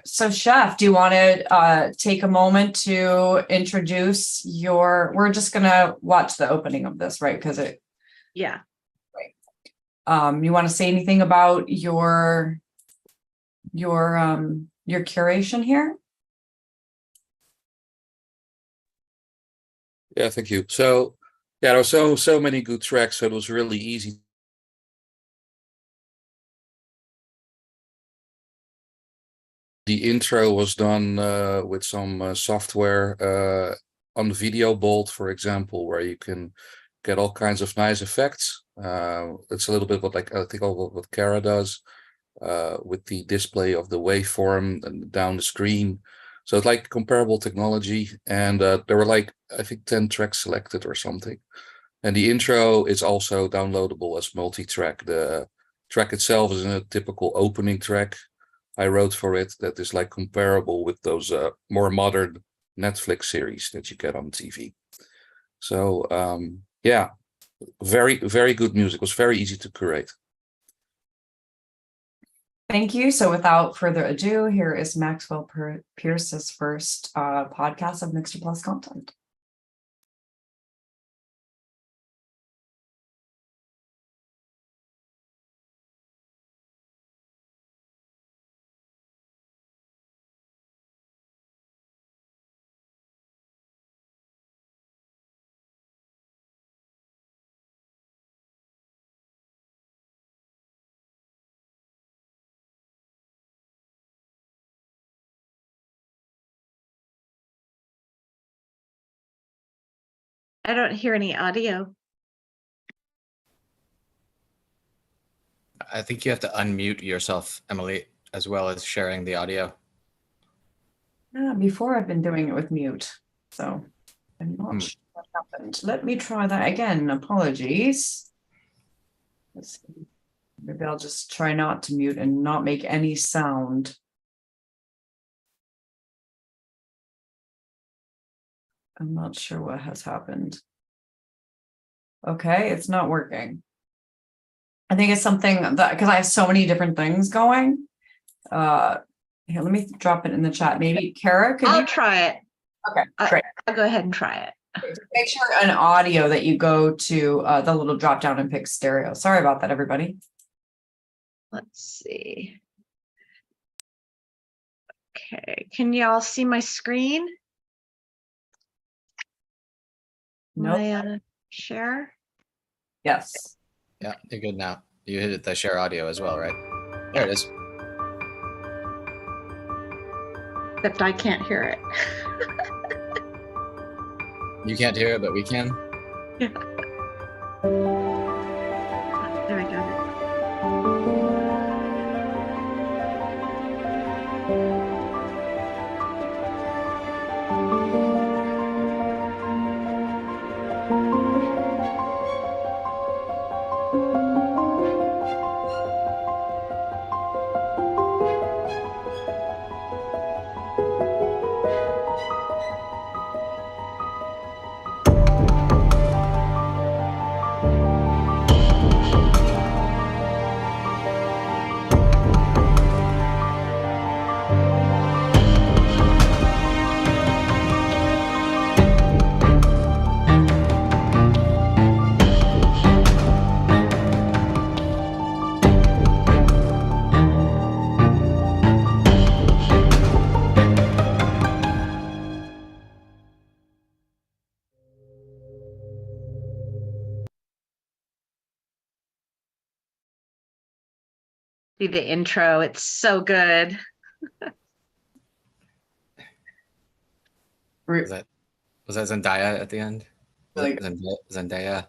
Chef, do you want to take a moment to introduce we're just gonna watch the opening of this, right? Because
yeah.
Right. You want to say anything about your curation here?
Yeah, thank you. So yeah, there were so many good tracks, so it was really easy. The intro was done with some software on the Video Bolt, for example, where you can get all kinds of nice effects. It's a little bit what I think what Kara does with the display of the waveform and down the screen. So it's like comparable technology, and there were like I think 10 tracks selected or something. And the intro is also downloadable as multi-track. The track itself is a typical opening track I wrote for it that is like comparable with those more modern Netflix series that you get on TV. So yeah, very, very good music. It was very easy to curate.
Thank you. So without further ado, here is Maxwell Pierce's first podcast of MixterPlus content.
I don't hear any audio.
I think you have to unmute yourself, Emily, as well as sharing the audio.
Before I've been doing it with mute, so I'm not sure what happened. Let me try that again. Apologies. Let's see. Maybe I'll just try not to mute and not make any sound. I'm not sure what has happened. Okay, it's not working. I think it's something that, because I have so many different things going. Here, let me drop it in the chat. Maybe Kara,
I'll try it.
Okay, great.
I'll go ahead and try it.
Make sure an audio that you go to the little drop down and pick stereo. Sorry about that, everybody.
Let's see. Okay, can y'all see my screen?
Nope.
My share?
Yes.
Yeah, you're good now. You hit the share audio as well, right? There it is.
Except I can't hear it.
You can't hear it, but we can.
Yeah. There I got it. Do the intro. It's so good.
Was that Zendaya at the end?
Like-
Zendaya.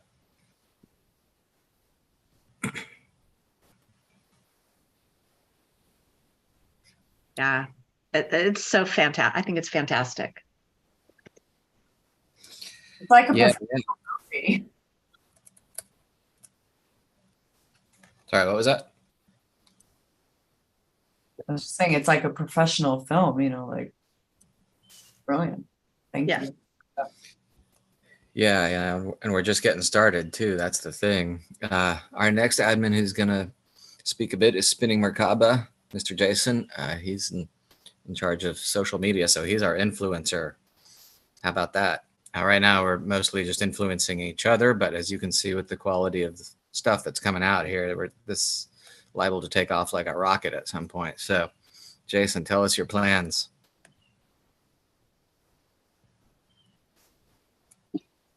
Yeah, it's so fantastic. I think it's fantastic.
It's like a
Yeah,
professional movie.
Sorry, what was that?
I was just saying it's like a professional film, you know, like brilliant. Thank you.
Yeah, and we're just getting started too. That's the thing. Our next admin who's gonna speak a bit is Spinning Merkaba, Mr. Jason. He's in charge of social media, so he's our influencer. How about that? Right now, we're mostly just influencing each other, but as you can see with the quality of the stuff that's coming out here, this liable to take off like a rocket at some point. So, Jason, tell us your plans.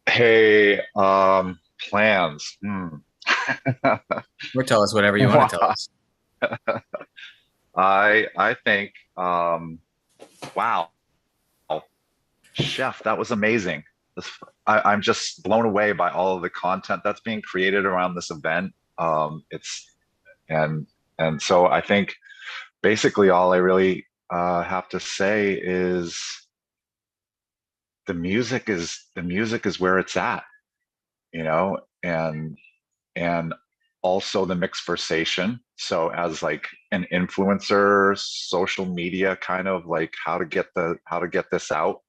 Hey, plans.
Or tell us whatever you want to tell us.
I think, wow, Chef, that was amazing. I'm just blown away by all of the content that's being created around this event. And so I think basically all I really have to say is the music is where it's at, you know, and also the mixversation. So as like an influencer, social media, kind of like how to get this out.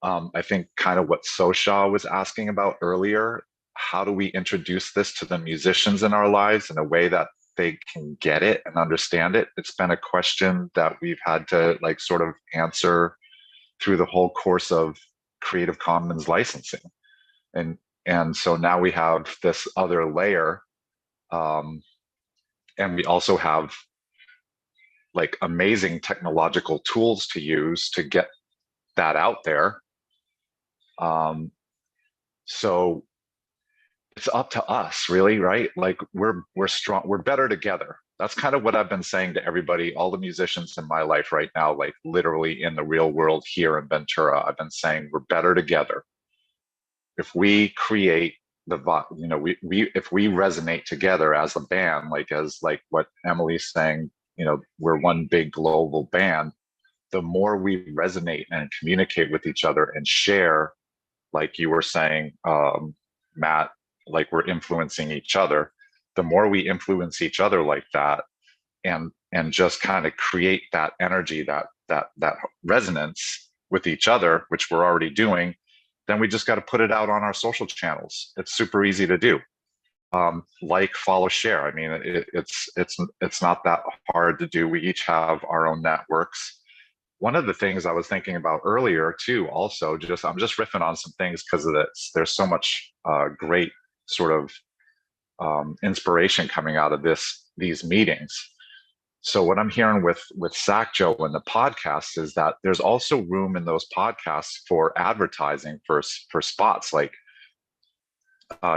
I think kind of what Sosha was asking about earlier, how do we introduce this to the musicians in our lives in a way that they can get it and understand it? It's been a question that we've had to like sort of answer through the whole course of Creative Commons licensing. And so now we have this other layer, and we also have like amazing technological tools to use to get that out there. So it's up to us, really, right? Like we're strong, we're better together. That's kind of what I've been saying to everybody, all the musicians in my life right now, like literally in the real world here in Ventura. I've been saying we're better together. If we create if we resonate together as a band, like what Emily's saying, you know, we're one big global band. The more we resonate and communicate with each other and share, like you were saying, Matt, like we're influencing each other. The more we influence each other like that, and just kind of create that energy, that resonance with each other, which we're already doing, then we just got to put it out on our social channels. It's super easy to do. Like, follow, share. I mean, it's not that hard to do. We each have our own networks. One of the things I was thinking about earlier too, also, I'm just riffing on some things because of this. There's so much great sort of inspiration coming out of these meetings. So what I'm hearing with Sacjo and the podcast is that there's also room in those podcasts for advertising for spots. Like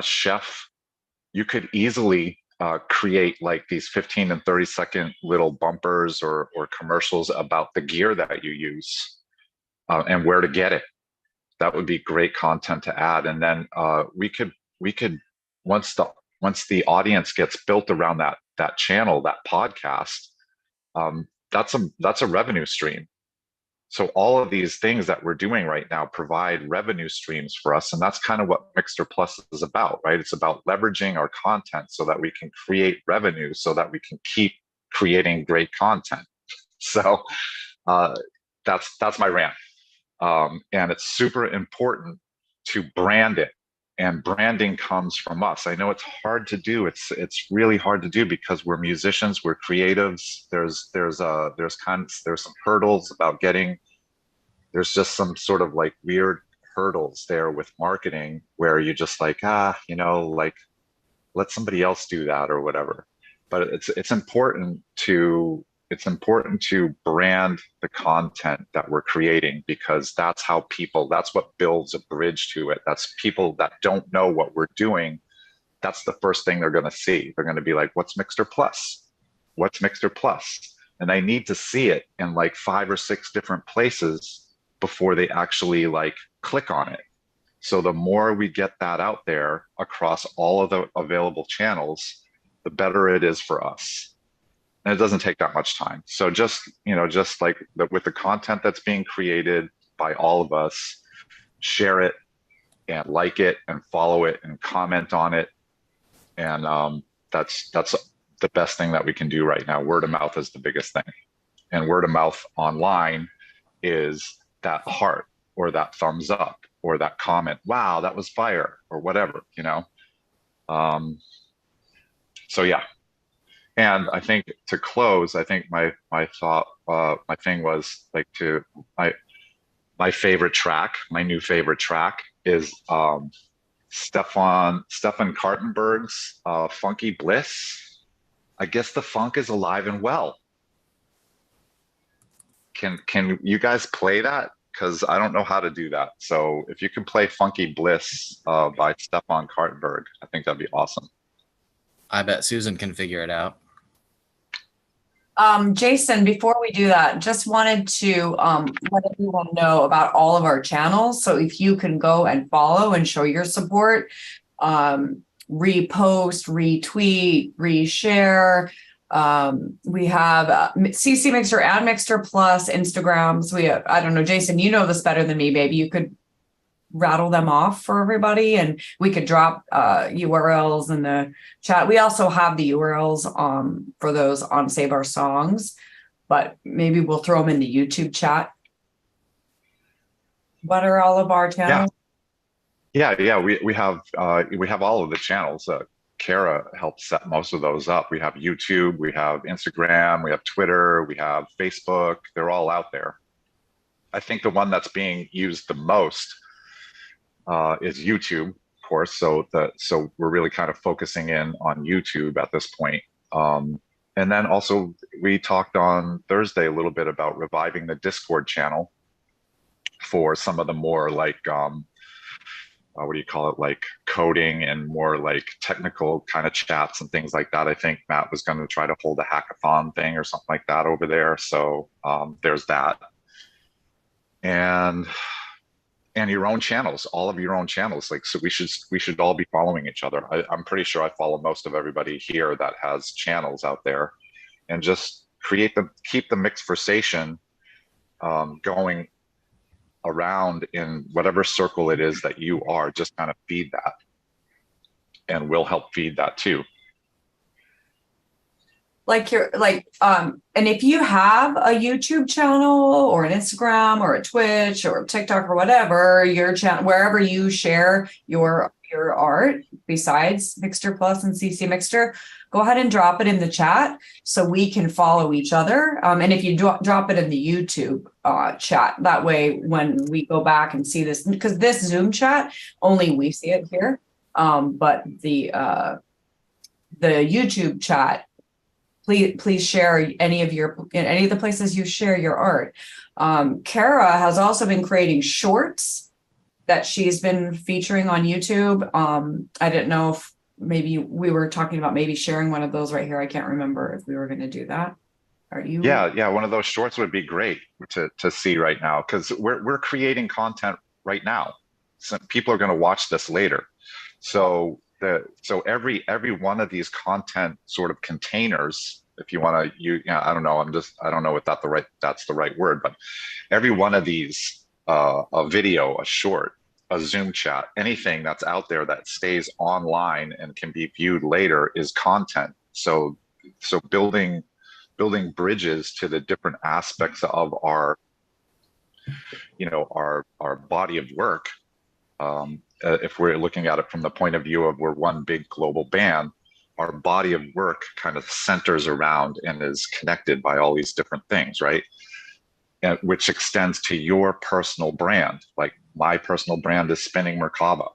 Chef, you could easily create like these 15 and 30-second little bumpers or commercials about the gear that you use and where to get it. That would be great content to add. And then we could once the audience gets built around that channel, that podcast, that's a revenue stream. So all of these things that we're doing right now provide revenue streams for us. And that's kind of what MixterPlus is about, right? It's about leveraging our content so that we can create revenue, so that we can keep creating great content. So that's my rant. And it's super important to brand it. And branding comes from us. I know it's hard to do. It's really hard to do because we're musicians, we're creatives. There's some hurdles about getting. There's just some sort of like weird hurdles there with marketing where you're just like, like let somebody else do that or whatever. But it's important to brand the content that we're creating, because that's what builds a bridge to it. That's people that don't know what we're doing. That's the first thing they're going to see. They're going to be like, what's MixterPlus? What's MixterPlus? And they need to see it in like 5 or 6 different places before they actually like click on it. So the more we get that out there across all of the available channels, the better it is for us. And it doesn't take that much time. So just like with the content that's being created by all of us, share it and like it and follow it and comment on it. And that's the best thing that we can do right now. Word of mouth is the biggest thing. And word of mouth online is that heart or that thumbs up or that comment, wow, that was fire, or whatever, So yeah. And I think to close, I think my thought, my thing was like my favorite track, my new favorite track is Stefan Kartenberg's Funky Bliss. I guess the funk is alive and well. Can you guys play that? Because I don't know how to do that. So if you can play Funky Bliss by Stefan Kartenberg, I think that'd be awesome.
I bet Susan can figure it out.
Jason, before we do that, just wanted to let everyone know about all of our channels. So if you can go and follow and show your support, repost, retweet, reshare. We have ccMixter and MixterPlus Instagrams. We have, I don't know, Jason, you know this better than me, maybe you could rattle them off for everybody, and we could drop URLs in the chat. We also have the URLs for those on Save Our Songs, but maybe we'll throw them in the YouTube chat. What are all of our channels?
Yeah. We have all of the channels. Kara helped set most of those up. We have YouTube, we have Instagram, we have Twitter, we have Facebook. They're all out there. I think the one that's being used the most is YouTube, of course. So we're really kind of focusing in on YouTube at this point. And then also we talked on Thursday a little bit about reviving the Discord channel for some of the more like what do you call it, like coding and more like technical kind of chats and things like that. I think Matt was going to try to hold a hackathon thing or something like that over there. So there's that. And your own channels, all of your own channels. Like, so we should all be following each other. I'm pretty sure I follow most of everybody here that has channels out there, and just keep the Mixversation going around in whatever circle it is that you are. Just kind of feed that, and we'll help feed that too.
And if you have a YouTube channel or an Instagram or a Twitch or TikTok or whatever, your channel, wherever you share your art besides MixterPlus and ccMixter, go ahead and drop it in the chat so we can follow each other. And if you drop it in the YouTube chat, that way when we go back and see this, because this Zoom chat, only we see it here, but the YouTube chat, please share any of the places you share your art. Kara has also been creating shorts that she's been featuring on YouTube. I didn't know if maybe we were talking about maybe sharing one of those right here. I can't remember if we were going to do that. Are you?
Yeah. One of those shorts would be great to see right now, because we're creating content right now. So people are going to watch this later. So so every one of these content sort of containers, if you want to, I don't know, I don't know if that's the right word, but every one of these, a video, a short, a Zoom chat, anything that's out there that stays online and can be viewed later is content. So building bridges to the different aspects of our, our body of work. If we're looking at it from the point of view of we're one big global band, our body of work kind of centers around and is connected by all these different things, right? And which extends to your personal brand. Like my personal brand is Spinning Merkaba,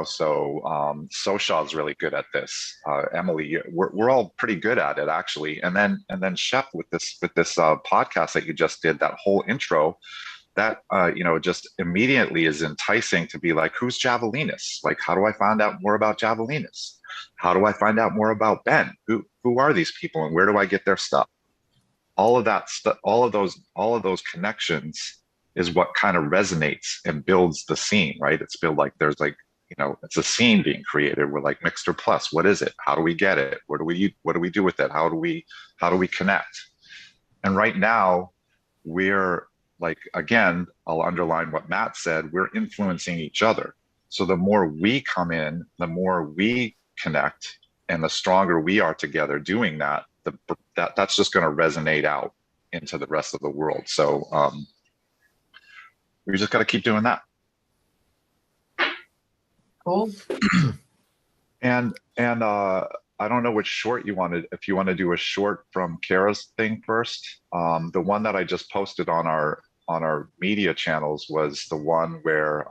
so Sosha is really good at this. Emily, we're all pretty good at it actually. And then Chef with this podcast that you just did, that whole intro, that just immediately is enticing to be like, who's Javelinus? Like, how do I find out more about Javelinus? How do I find out more about Ben? Who are these people and where do I get their stuff? All of that stuff, all of those connections is what kind of resonates and builds the scene, right? It's built like there's like, it's a scene being created. We're like MixterPlus. What is it? How do we get it? What do we do with it? How do we connect? And right now we're like, again, I'll underline what Matt said, we're influencing each other. So the more we come in, the more we connect, and the stronger we are together doing that, that's just going to resonate out into the rest of the world. So we just got to keep doing that.
Cool.
And I don't know which short you wanted. If you want to do a short from Kara's thing first, the one that I just posted on our media channels was the one where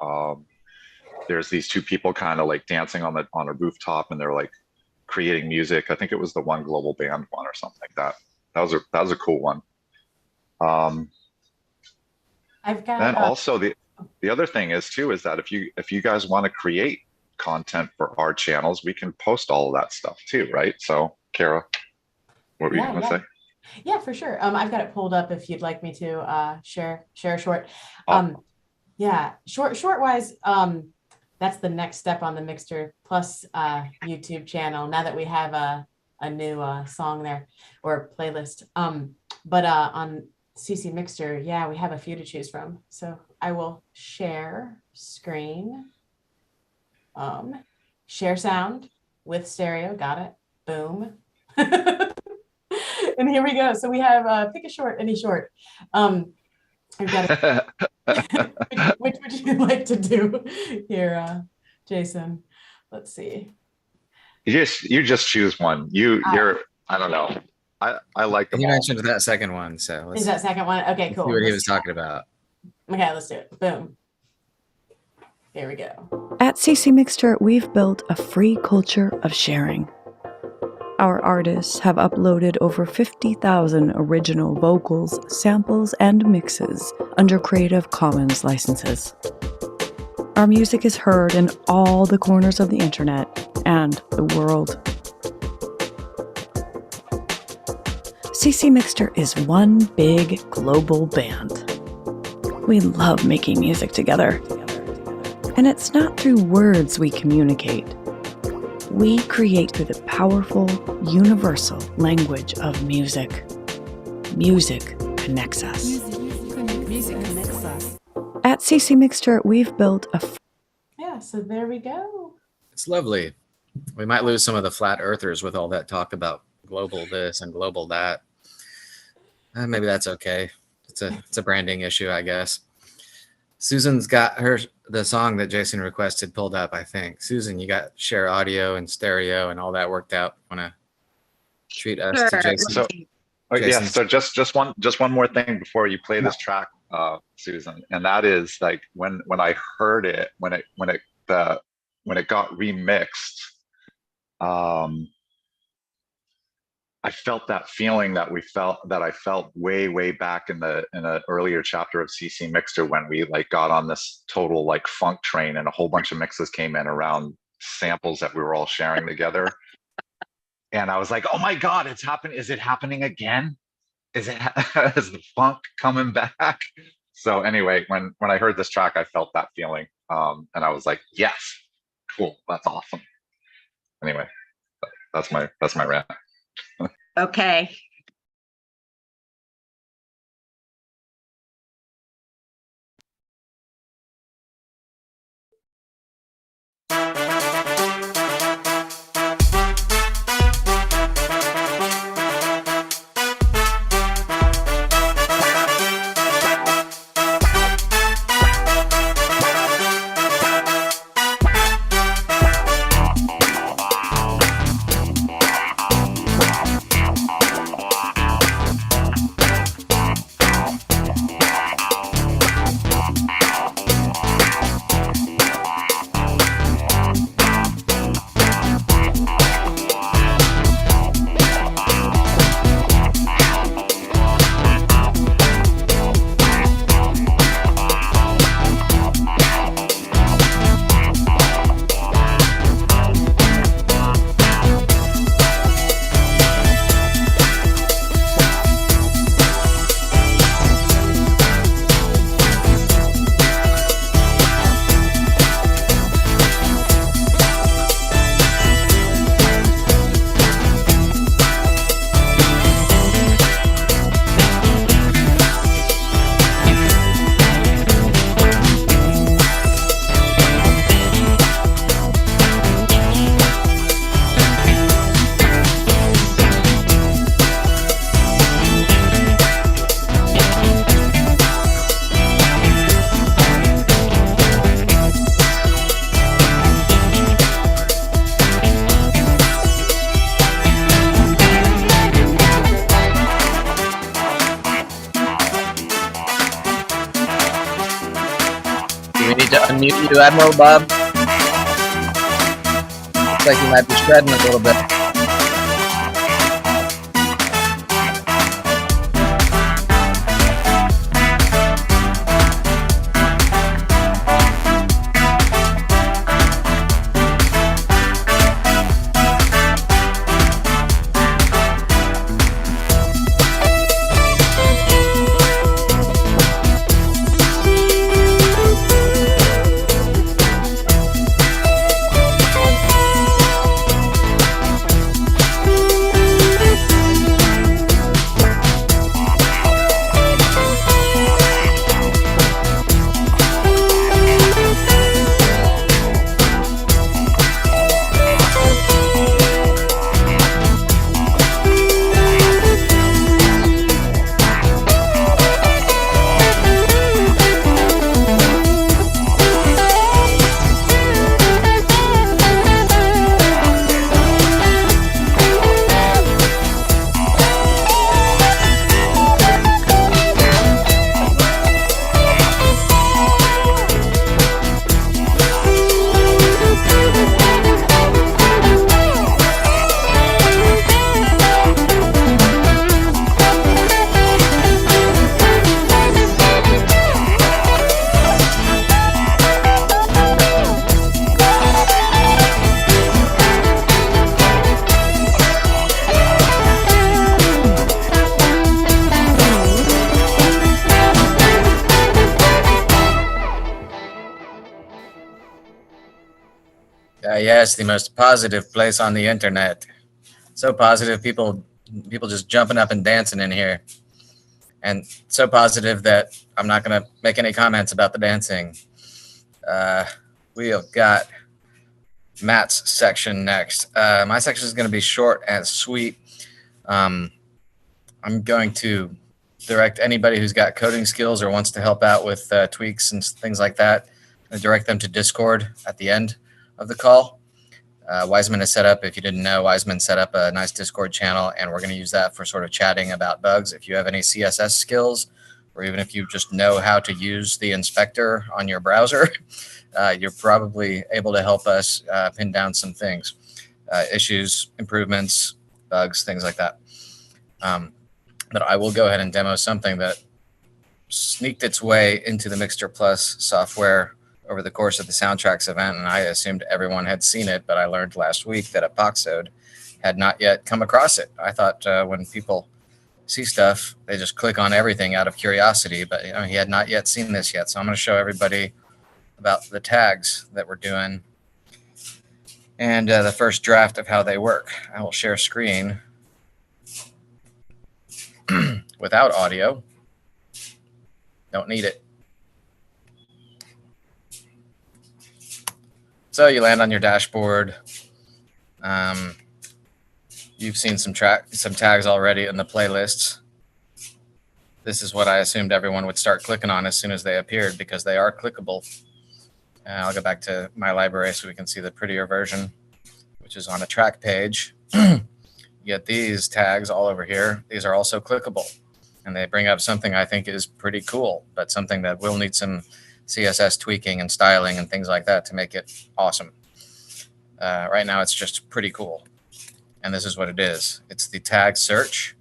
there's these two people kind of like dancing on a rooftop, and they're like creating music. I think it was the One Global Band one or something like that. That was a cool one.
I've got.
Then also the other thing is that if you guys want to create content for our channels, we can post all of that stuff too, right? So Kara, what were you going to say?
Yeah, for sure. I've got it pulled up if you'd like me to share a short. Yeah, short wise, that's the next step on the MixterPlus YouTube channel. Now that we have a new song there or playlist, but on ccMixter, yeah, we have a few to choose from. So I will share screen, share sound with stereo. Got it. Boom. And here we go. So we have pick a short, any short. I've got it. Which would you like to do here, Jason? Let's see.
You just choose one. You're I don't know. I like them.
You
all.
mentioned that second one, so
Is that second one? Okay, cool.
See what he was talking about.
Okay, let's do it. Boom. Here we go.
At ccMixter, we've built a free culture of sharing. Our artists have uploaded over 50,000 original vocals, samples, and mixes under Creative Commons licenses. Our music is heard in all the corners of the internet and the world. ccMixter is one big global band. We love making music together. And it's not through words we communicate. We create through the powerful, universal language of music. Music connects us.
Music connects us.
At ccMixter, we've built a...
Yeah, so there we go.
It's lovely. We might lose some of the flat earthers with all that talk about global this and global that. Maybe that's okay. It's a branding issue, I guess. Susan's got the song that Jason requested pulled up, I think. Susan, you got share audio and stereo and all that worked out. Want to treat us to Jason?
So, yeah. So just one more thing before you play this track, Susan, and that is like when I heard it, when it got remixed, I felt that feeling that I felt way back in the earlier chapter of ccMixter when we like got on this total like funk train and a whole bunch of mixes came in around samples that we were all sharing together. And I was like, oh my God, it's happening. Is it happening again? Is the funk coming back? So anyway, when I heard this track, I felt that feeling. And I was like, yes, cool, that's awesome. Anyway, that's my rant.
Okay.
Do we need to unmute you, Admiral Bob? Looks like you might be shredding a little bit. Yes, the most positive place on the internet. So positive, people just jumping up and dancing in here. And so positive that I'm not going to make any comments about the dancing. We have got Matt's section next. My section is going to be short and sweet. I'm going to direct anybody who's got coding skills or wants to help out with tweaks and things like that, and direct them to Discord at the end of the call. Wiseman has set up, if you didn't know, Wiseman set up a nice Discord channel, and we're going to use that for sort of chatting about bugs. If you have any CSS skills, or even if you just know how to use the inspector on your browser, you're probably able to help us pin down some things, issues, improvements, bugs, things like that. But I will go ahead and demo something that sneaked its way into the MixterPlus software over the course of the Soundtracks event, and I assumed everyone had seen it, but I learned last week that Apoxode had not yet come across it. I thought when people see stuff, they just click on everything out of curiosity, but he had not yet seen this yet. So I'm going to show everybody about the tags that we're doing
and the first draft of how they work. I will share screen without audio. Don't need it. So you land on your dashboard. You've seen some tags already in the playlists. This is what I assumed everyone would start clicking on as soon as they appeared, because they are clickable. I'll go back to my library so we can see the prettier version, which is on a track page. You get these tags all over here. These are also clickable, and they bring up something I think is pretty cool, but something that will need some CSS tweaking and styling and things like that to make it awesome. Right now, it's just pretty cool. And this is what it is. It's the tag search.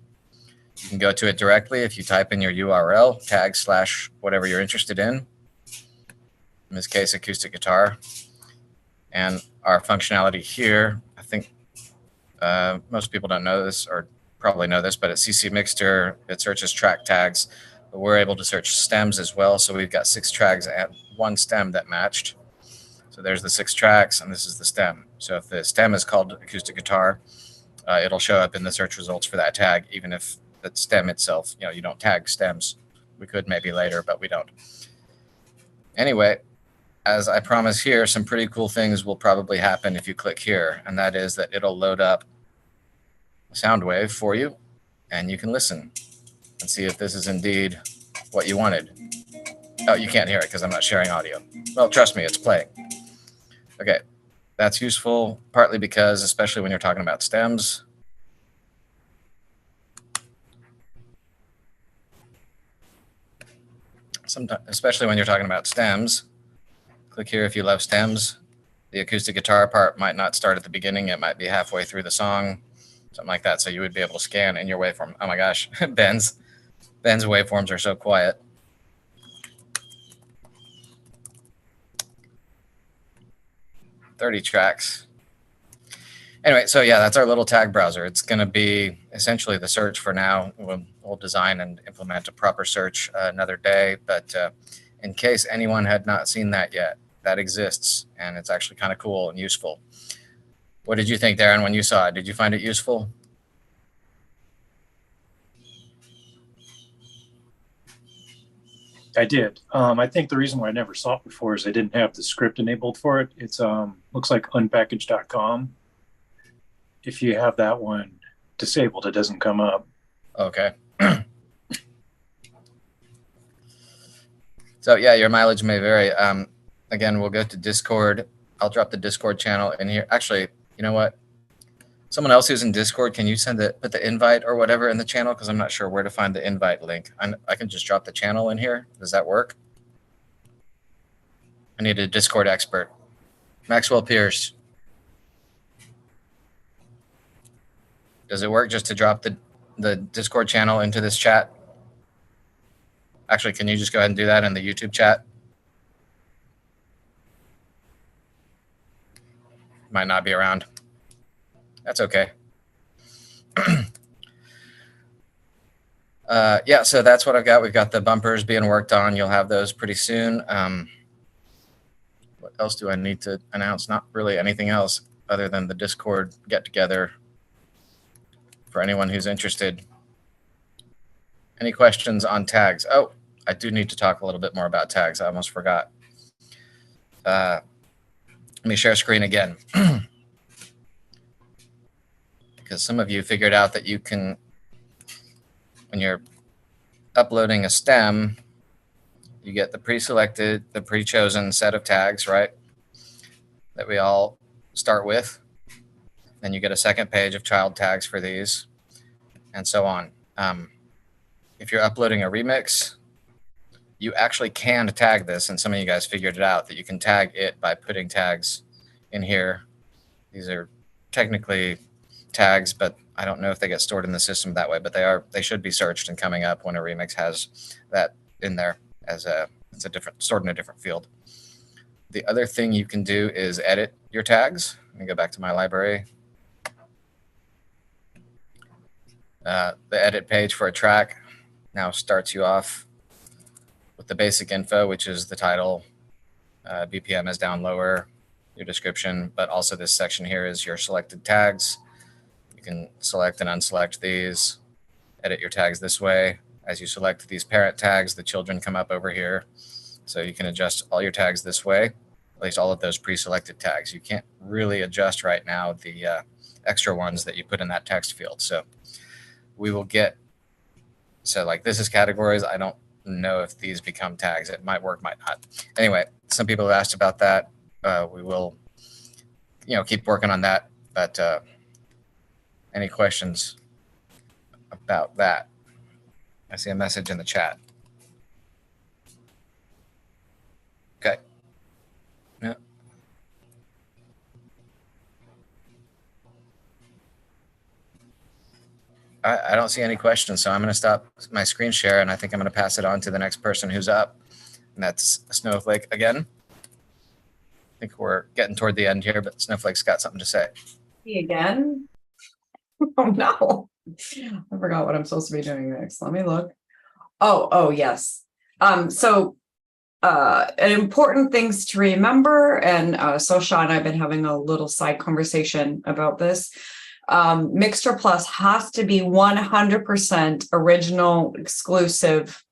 You can go to it directly if you type in your URL, tag / whatever you're interested in this case, acoustic guitar. And our functionality here, I think most people don't know this, or probably know this, but at ccMixter, it searches track tags. But we're able to search stems as well. So we've got 6 tracks and 1 stem that matched. So there's the 6 tracks, and this is the stem. So if the stem is called acoustic guitar, it'll show up in the search results for that tag, even if the stem itself, you don't tag stems. We could maybe later, but we don't. Anyway, as I promise here, some pretty cool things will probably happen if you click here, and that is that it'll load up a sound wave for you, and you can listen and see if this is indeed what you wanted. Oh, you can't hear it because I'm not sharing audio. Well, trust me, it's playing. Okay, that's useful, partly because, especially when you're talking about stems, especially when you're talking about stems, click here if you love stems. The acoustic guitar part might not start at the beginning. It might be halfway through the song, something like that. So you would be able to scan in your waveform. Oh my gosh, Ben's waveforms are so quiet. .30 tracks. Anyway, so yeah, that's our little tag browser. It's going to be essentially the search for now. We'll design and implement a proper search another day. But in case anyone had not seen that yet, that exists, and it's actually kind of cool and useful. What did you think, Darren, when you saw it? Did you find it useful?
I did. I think the reason why I never saw it before is I didn't have the script enabled for it. It's looks like unpackage.com. If you have that one disabled, it doesn't come up.
Okay. So yeah, your mileage may vary. Again, we'll go to Discord. I'll drop the Discord channel in here. Actually, you know what? Someone else who's in Discord, can you put the invite or whatever in the channel? Because I'm not sure where to find the invite link. I can just drop the channel in here. Does that work? I need a Discord expert. Maxwell Pierce. Does it work just to drop the Discord channel into this chat? Actually, can you just go ahead and do that in the YouTube chat? Might not be around. That's okay. Yeah, so that's what I've got. We've got the bumpers being worked on. You'll have those pretty soon. What else do I need to announce? Not really anything else other than the Discord get-together for anyone who's interested. Any questions on tags? Oh, I do need to talk a little bit more about tags. I almost forgot. Let me share screen again. Because some of you figured out that you can, when you're uploading a stem, you get the pre-selected, the pre-chosen set of tags, right? That we all start with. Then you get a second page of child tags for these, and so on. If you're uploading a remix, you actually can tag this, and some of you guys figured it out, that you can tag it by putting tags in here. These are technically tags, but I don't know if they get stored in the system that way, but they should be searched and coming up when a remix has that in there as it's stored in a different field. The other thing you can do is edit your tags. Let me go back to my library. The edit page for a track now starts you off with the basic info, which is the title. BPM is down lower. your description, but also this section here is your selected tags. You can select and unselect these, edit your tags this way. As you select these parent tags, the children come up over here. So you can adjust all your tags this way, at least all of those pre-selected tags. You can't really adjust right now the extra ones that you put in that text field. So we will get, so like this is categories. I don't know if these become tags. It might work, might not. Anyway, some people have asked about that. We will, keep working on that. But any questions about that? I see a message in the chat. Okay. Yeah. I don't see any questions, so I'm going to stop my screen share, and I think I'm going to pass it on to the next person who's up, and that's Snowflake again. I think we're getting toward the end here, but Snowflake's got something to say.
Me again? Oh no, I forgot what I'm supposed to be doing next. Let me look. Oh yes. So important things to remember, and Sosha and I've been having a little side conversation about this. MixterPlus has to be 100% original, exclusive,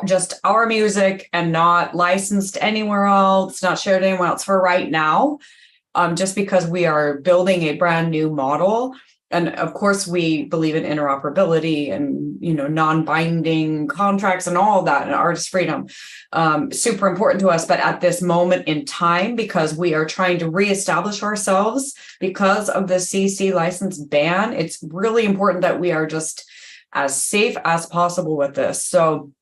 just our music and not licensed anywhere else, not shared anywhere else for right now, just because we are building a brand new model. And of course, we believe in interoperability and, non-binding contracts and all of that, and artist freedom, super important to us. But at this moment in time, because we are trying to reestablish ourselves because of the CC license ban, it's really important that we are just as safe as possible with this. So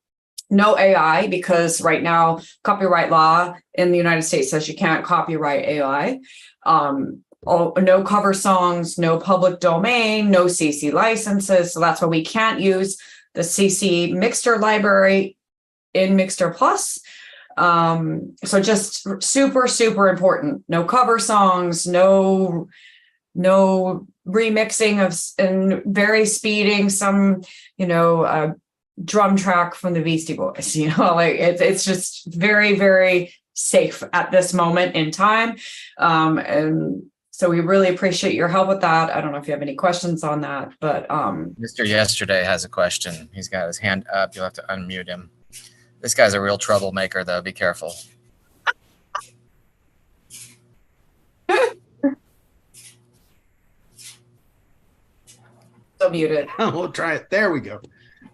no AI, because right now copyright law in the United States says you can't copyright AI. No cover songs, no public domain, no CC licenses. So that's why we can't use the ccMixter library in MixterPlus. So just super, super important. No cover songs, no remixing of and very speeding some, drum track from the Beastie Boys. It's just very, very safe at this moment in time. And so we really appreciate your help with that. I don't know if you have any questions on that, but
Mr. Yesterday has a question. He's got his hand up. You'll have to unmute him. This guy's a real troublemaker, though. Be careful.
So muted.
We'll try it. There we go.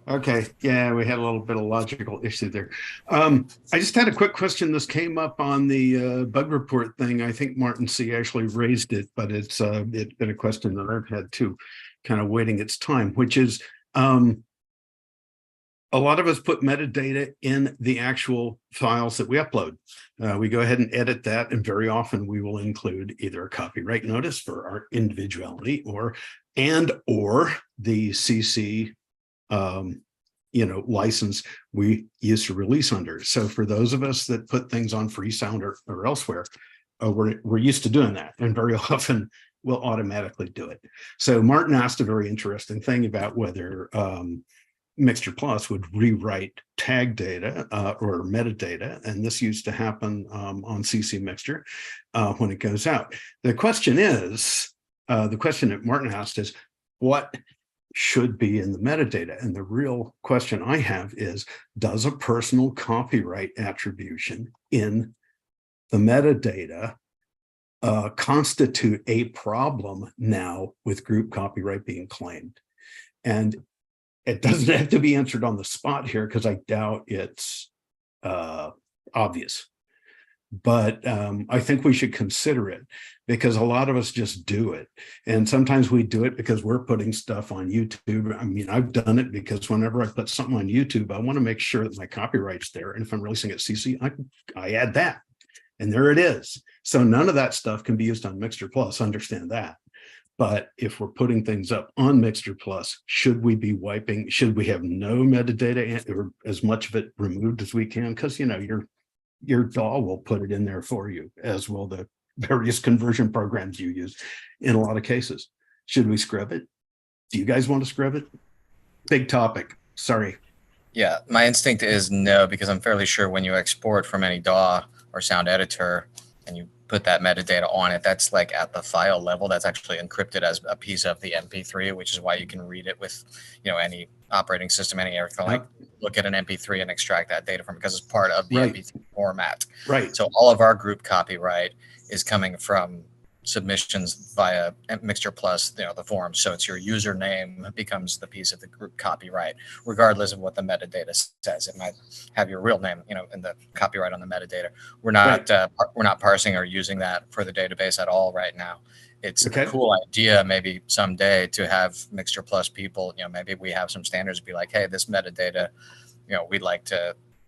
Okay. Yeah, we had a little bit of logical issue there. I just had a quick question. This came up on the bug report thing. I think Martin C. actually raised it, but it's been a question that I've had too, kind of waiting its time, which is a lot of us put metadata in the actual files that we upload. We go ahead and edit that, and very often we will include either a copyright notice for our individuality or the CC license we used to release under. So for those of us that put things on Freesound or elsewhere, we're used to doing that, and very often we'll automatically do it. So Martin asked a very interesting thing about whether MixterPlus would rewrite tag data or metadata, and this used to happen on ccMixter when it goes out. The question that Martin asked is, what should be in the metadata? And the real question I have is, does a personal copyright attribution in the metadata constitute a problem now with group copyright being claimed? And it doesn't have to be answered on the spot here, because I doubt it's obvious. But I think we should consider it, because a lot of us just do it. And sometimes we do it because we're putting stuff on YouTube. I mean, I've done it because whenever I put something on YouTube, I want to make sure that my copyright's there. And if I'm releasing it CC, I add that. And there it is. So none of that stuff can be used on MixterPlus, understand that. But if we're putting things up on MixterPlus, should we be wiping, should we have no metadata or as much of it removed as we can? Because, your DAW will put it in there for you, as will the various conversion programs you use in a lot of cases. Should we scrub it? Do you guys want to scrub it? Big topic. Sorry.
Yeah, my instinct is no, because I'm fairly sure when you export from any DAW or sound editor and you
put that metadata on it. That's like at the file level. That's actually encrypted as a piece of the MP3, which is why you can read it with, any operating system, any everything. Like look at an MP3 and extract that data from it because it's part of the MP3 format.
Right.
So all of our group copyright is coming from submissions via MixterPlus, the forums. So it's your username becomes the piece of the group copyright, regardless of what the metadata says. It might have your real name, in the copyright on the metadata. We're not parsing or using that for the database at all right now. It's a cool idea maybe someday to have MixterPlus people, maybe we have some standards be like, hey, this metadata,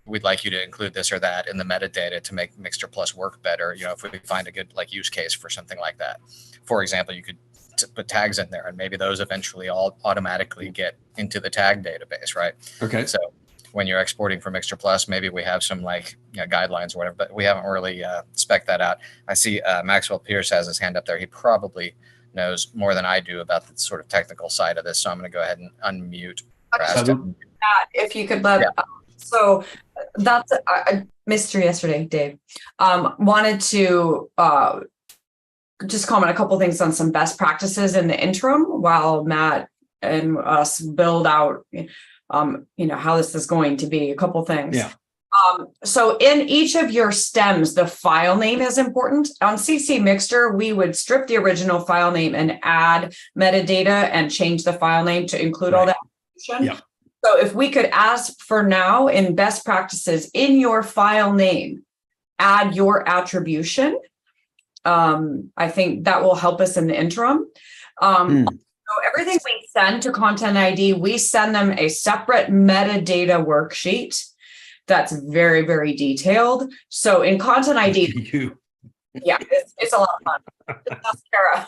we'd like you to include this or that in the metadata to make MixterPlus work better. If we find a good use case for something like that. For example, you could put tags in there and maybe those eventually all automatically get into the tag database, right?
Okay.
So when you're exporting from MixterPlus, maybe we have some guidelines or whatever, but we haven't really spec'd that out. I see Maxwell Pierce has his hand up there. He probably knows more than I do about the sort of technical side of this. So I'm going to go ahead and unmute.
If you could let, so that's a mystery yesterday, Dave. Wanted to just comment a couple things on some best practices in the interim while Matt and us build out, how this is going to be. A couple things.
Yeah.
So in each of your stems, the file name is important. On ccMixter, we would strip the original file name and add metadata and change the file name to include all that information.
Yeah.
So if we could ask for now in best practices in your file name, add your attribution. I think that will help us in the interim. So everything we send to Content ID, we send them a separate metadata worksheet that's very, very detailed. So in Content ID, yeah, it's a lot of fun. That's Kara.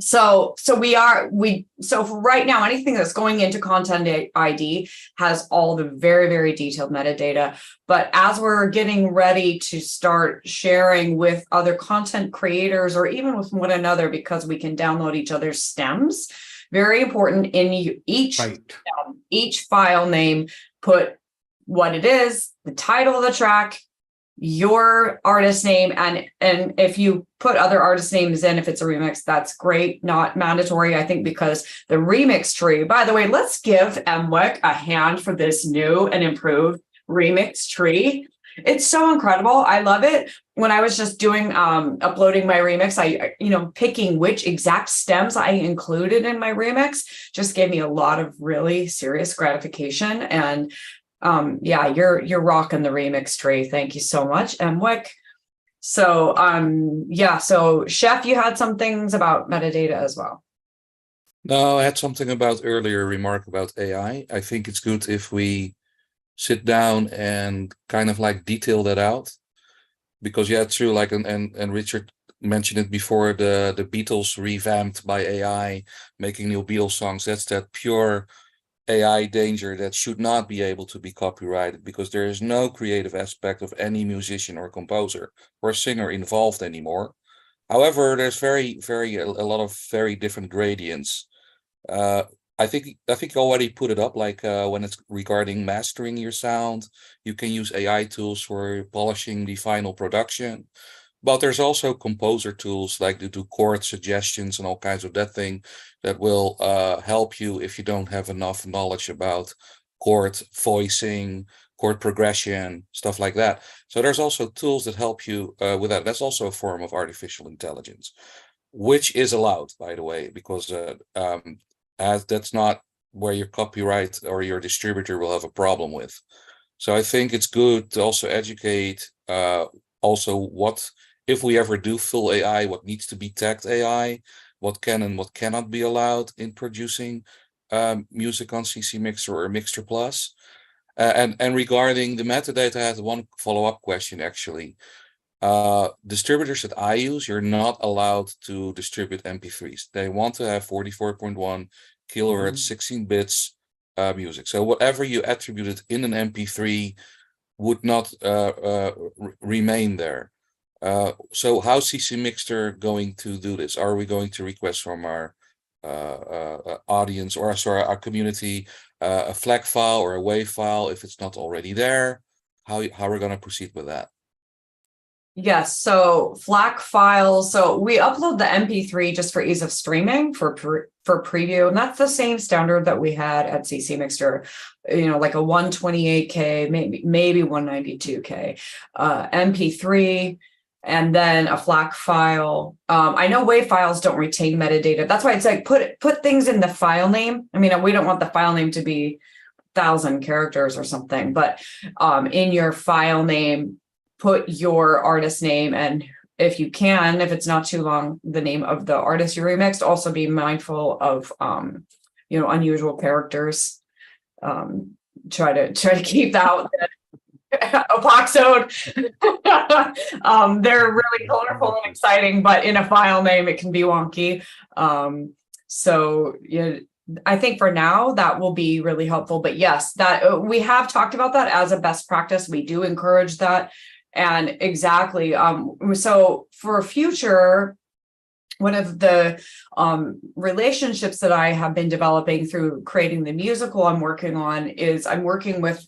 So for right now, anything that's going into Content ID has all the very, very detailed metadata. But as we're getting ready to start sharing with other content creators or even with one another, because we can download each other's stems, very important in each file name, put what it is, the title of the track, your artist name, and if you put other artist names in, if it's a remix, that's great, not mandatory, I think, because the remix tree, by the way, let's give Mwic a hand for this new and improved remix tree. It's so incredible. I love it. When I was just doing uploading my remix, I picking which exact stems I included in my remix just gave me a lot of really serious gratification. And yeah, you're rocking the remix tree. Thank you so much, Mwic. So yeah, so Chef, you had some things about metadata as well.
No, I had something about earlier remark about AI. I think it's good if we sit down and kind of detail that out, because yeah, it's true. And Richard mentioned it before, the Beatles revamped by AI, making new Beatles songs. That's that pure AI danger that should not be able to be copyrighted, because there is no creative aspect of any musician or composer or singer involved anymore. However, there's a lot of very different gradients. I think you already put it up, when it's regarding mastering your sound, you can use AI tools for polishing the final production. But there's also composer tools to do chord suggestions and all kinds of that thing that will help you if you don't have enough knowledge about chord voicing, chord progression, stuff like that. So there's also tools that help you with that. That's also a form of artificial intelligence, which is allowed, by the way, because as that's not where your copyright or your distributor will have a problem with. So I think it's good to also educate also what, if we ever do full AI, what needs to be tagged AI, what can and what cannot be allowed in producing music on ccMixter or MixterPlus. And regarding the metadata, I had one follow-up question actually. Distributors that I use, you're not allowed to distribute MP3s. They want to have 44.1 kilohertz, 16 bits music. So whatever you attributed in an MP3 would not remain there. So how's ccMixter going to do this? Are we going to request from our audience, or sorry, our community, a FLAC file or a WAV file if it's not already there? How are we going to proceed with that?
Yes, so FLAC files. So we upload the MP3 just for ease of streaming for preview, and that's the same standard that we had at ccMixter. Like a 128K, maybe 192K, MP3, and then a FLAC file. I know WAV files don't retain metadata. That's why it's like put things in the file name. I mean, we don't want the file name to be 1,000 characters or something, but in your file name, put your artist name, and if you can, if it's not too long, the name of the artist you remixed. Also be mindful of unusual characters. Try to keep that Apoxode. They're really colorful and exciting, but in a file name it can be wonky. So I think for now that will be really helpful. But yes, that we have talked about that as a best practice. We do encourage that. And exactly. So for future, one of the relationships that I have been developing through creating the musical I'm working on is I'm working with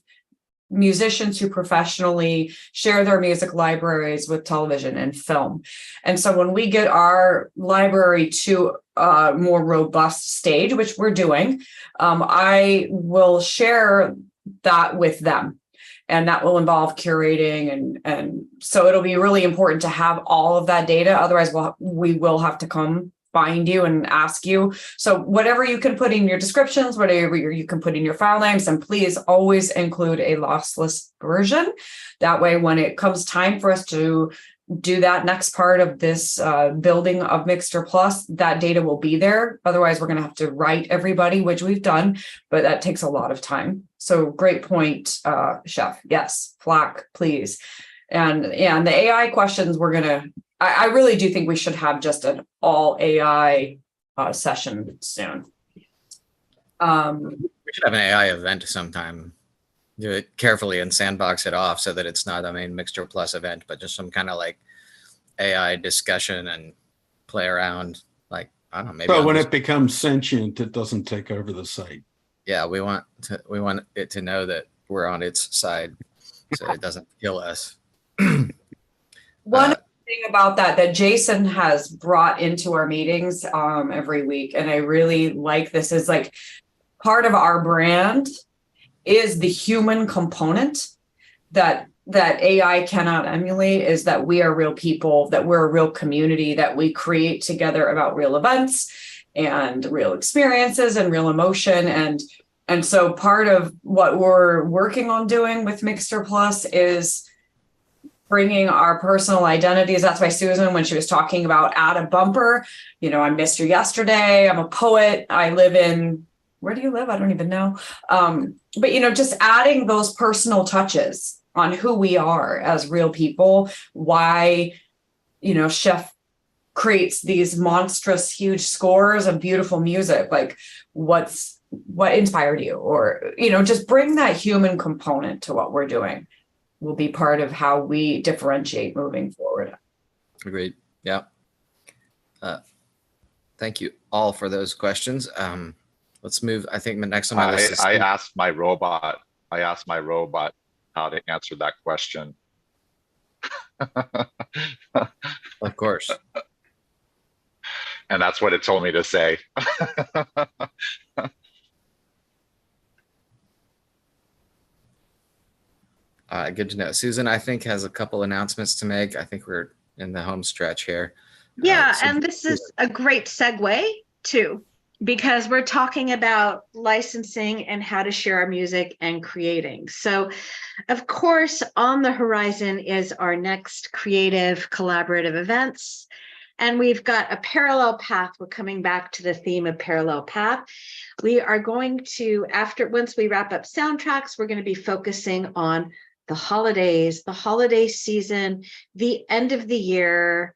musicians who professionally share their music libraries with television and film. And so when we get our library to a more robust stage, which we're doing, I will share that with them. And that will involve curating, and so it'll be really important to have all of that data. Otherwise, we will have to come find you and ask you. So whatever you can put in your descriptions, whatever you can put in your file names, and please always include a lossless version. That way, when it comes time for us to do that next part of this building of MixterPlus, that data will be there. Otherwise, we're going to have to write everybody, which we've done, but that takes a lot of time. So great point, Chef. Yes, FLAC, please. And the AI questions, I really do think we should have just an all AI session soon.
We should have an AI event sometime. Do it carefully and sandbox it off so that it's not a main MixterPlus event, but just some kind of like AI discussion and play around. Like, I don't know, maybe.
But when it becomes sentient, it doesn't take over the site.
Yeah, we want it to know that we're on its side, so it doesn't kill us.
One thing about that Jason has brought into our meetings every week, and I really like this, is like part of our brand is the human component that AI cannot emulate, is that we are real people, that we're a real community, that we create together about real events and real experiences and real emotion. And so part of what we're working on doing with MixterPlus is bringing our personal identities. That's why Susan, when she was talking about add a bumper, I missed you yesterday. I'm a poet. I live in, where do you live? I don't even know. But, just adding those personal touches on who we are as real people, why, Chef creates these monstrous, huge scores of beautiful music, like what inspired you, or, just bring that human component to what we're doing will be part of how we differentiate moving forward.
Agreed. Yeah. Thank you all for those questions. Let's move. I think the next on my list is
I asked my robot how to answer that question.
Of course.
And that's what it told me to say.
Good to know. Susan, I think, has a couple announcements to make. I think we're in the home stretch here.
Yeah, and this is a great segue too, because we're talking about licensing and how to share our music and creating. So, of course, on the horizon is our next creative collaborative events. And we've got a parallel path. We're coming back to the theme of parallel path. We are going to, once we wrap up soundtracks, we're going to be focusing on the holidays, the holiday season, the end of the year,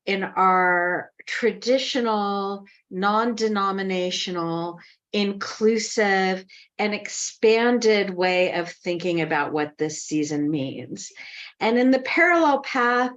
in our traditional, non-denominational, inclusive, and expanded way of thinking about what this season means. And in the parallel path,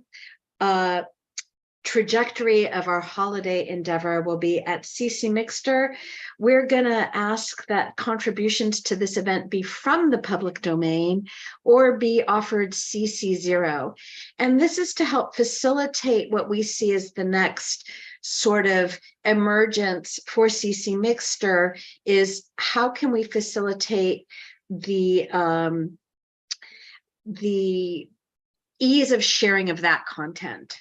trajectory of our holiday endeavor will be at ccMixter. We're going to ask that contributions to this event be from the public domain or be offered CC0. And this is to help facilitate what we see as the next sort of emergence for ccMixter, is how can we facilitate the ease of sharing of that content.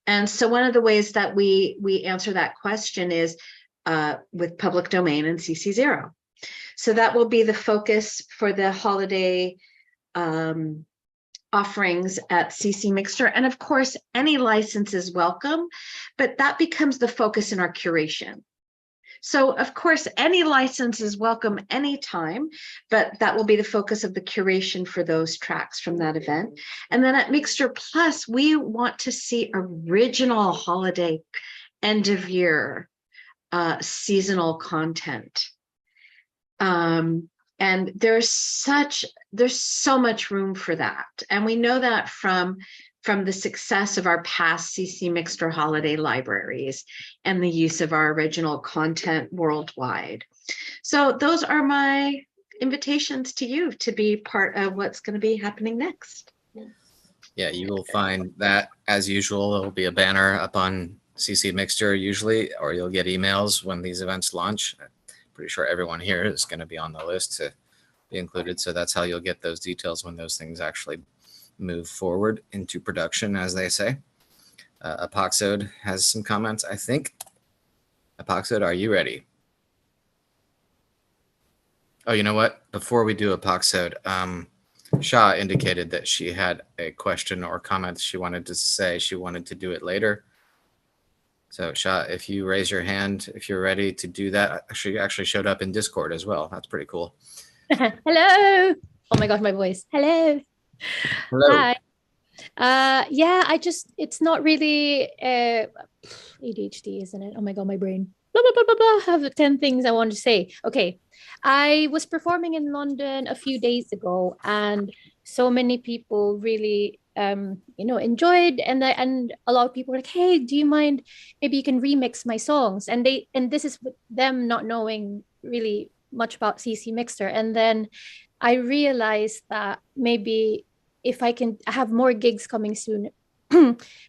And so one of the ways that we answer that question is with public domain and CC0. So that will be the focus for the holiday offerings at ccMixter. And of course, any license is welcome, but that becomes the focus in our curation. So of course, any license is welcome anytime, but that will be the focus of the curation for those tracks from that event. And then at MixterPlus, we want to see original holiday end of year seasonal content. And there's so much room for that. And we know that from the success of our past ccMixter holiday libraries and the use of our original content worldwide. So those are my invitations to you to be part of what's going to be happening next.
Yeah, you will find that, as usual, there will be a banner up on ccMixter usually, or you'll get emails when these events launch. I'm pretty sure everyone here is going to be on the list to be included. So that's how you'll get those details when those things actually move forward into production, as they say. Apoxode has some comments, I think. Apoxode, are you ready? Oh, you know what? Before we do Apoxode, Shah indicated that she had a question or comment she wanted to say. She wanted to do it later. So Shah, if you raise your hand, if you're ready to do that, she actually showed up in Discord as well. That's pretty cool.
Hello. Oh my God, my voice. Hello.
Hello.
Hi. It's not really ADHD, isn't it? Oh my God, my brain. Blah, blah, blah, blah, blah. I have 10 things I want to say. Okay. I was performing in London a few days ago, and so many people really, enjoyed, and a lot of people were like, hey, do you mind, maybe you can remix my songs? And this is with them not knowing really much about ccMixter. And then I realized that maybe if I have more gigs coming soon,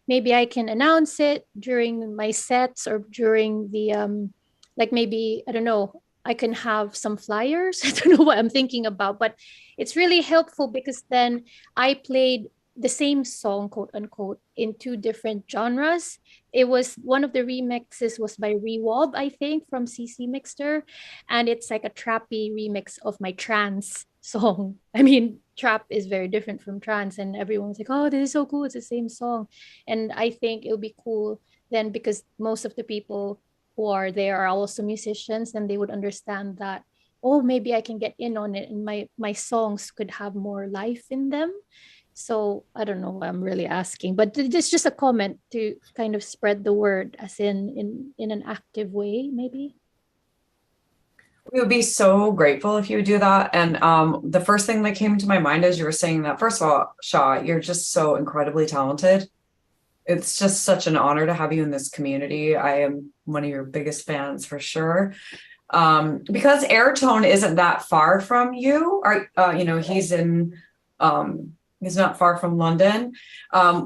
maybe I can announce it during my sets or during the, maybe, I don't know, I can have some flyers. I don't know what I'm thinking about, but it's really helpful because then I played the same song, quote unquote, in two different genres. It was one of the remixes was by Rewob, I think, from ccMixter, and it's like a trappy remix of my trance song. I mean, trap is very different from trance, and everyone's like, oh, this is so cool, it's the same song. And I think it'll be cool then, because most of the people who are there are also musicians, and they would understand that, oh, maybe I can get in on it, and my songs could have more life in them. So I don't know what I'm really asking, but it's just a comment to kind of spread the word, as in an active way, maybe.
We would be so grateful if you would do that. And the first thing that came to my mind as you were saying that, first of all, Shah, you're just so incredibly talented. It's just such an honor to have you in this community. I am one of your biggest fans for sure. Because Airtone isn't that far from you, or he's not far from London.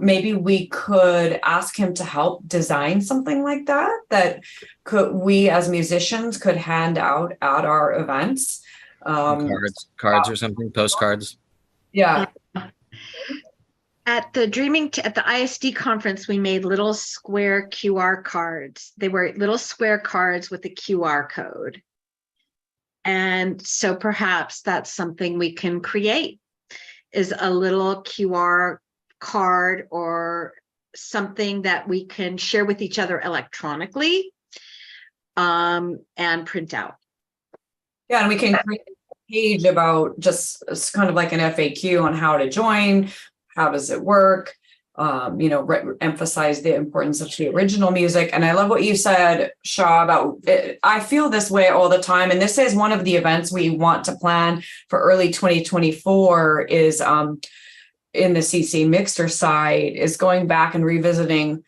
Maybe we could ask him to help design something like that we as musicians could hand out at our events.
Cards or something, postcards.
Yeah.
At the ISD conference, we made little square QR cards. They were little square cards with a QR code. And so perhaps that's something we can create, is a little QR card or something that we can share with each other electronically and print out.
Yeah, and we can create a page about just kind of like an FAQ on how to join, how does it work, emphasize the importance of the original music. And I love what you said, Shah, about it. I feel this way all the time. And this is one of the events we want to plan for early 2024 is in the ccMixter side, is going back and revisiting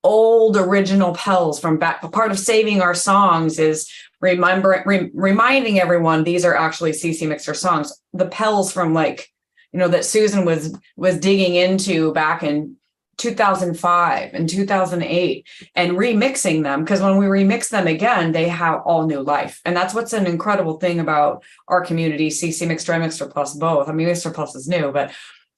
old original Pels from back. Part of saving our songs is reminding everyone these are actually ccMixter songs. The Pels from like, you know, that Susan was digging into back in 2005 and 2008 and remixing them, because when we remix them again, they have all new life. And that's what's an incredible thing about our community, ccMixter and MixterPlus both. I mean, MixterPlus is new, but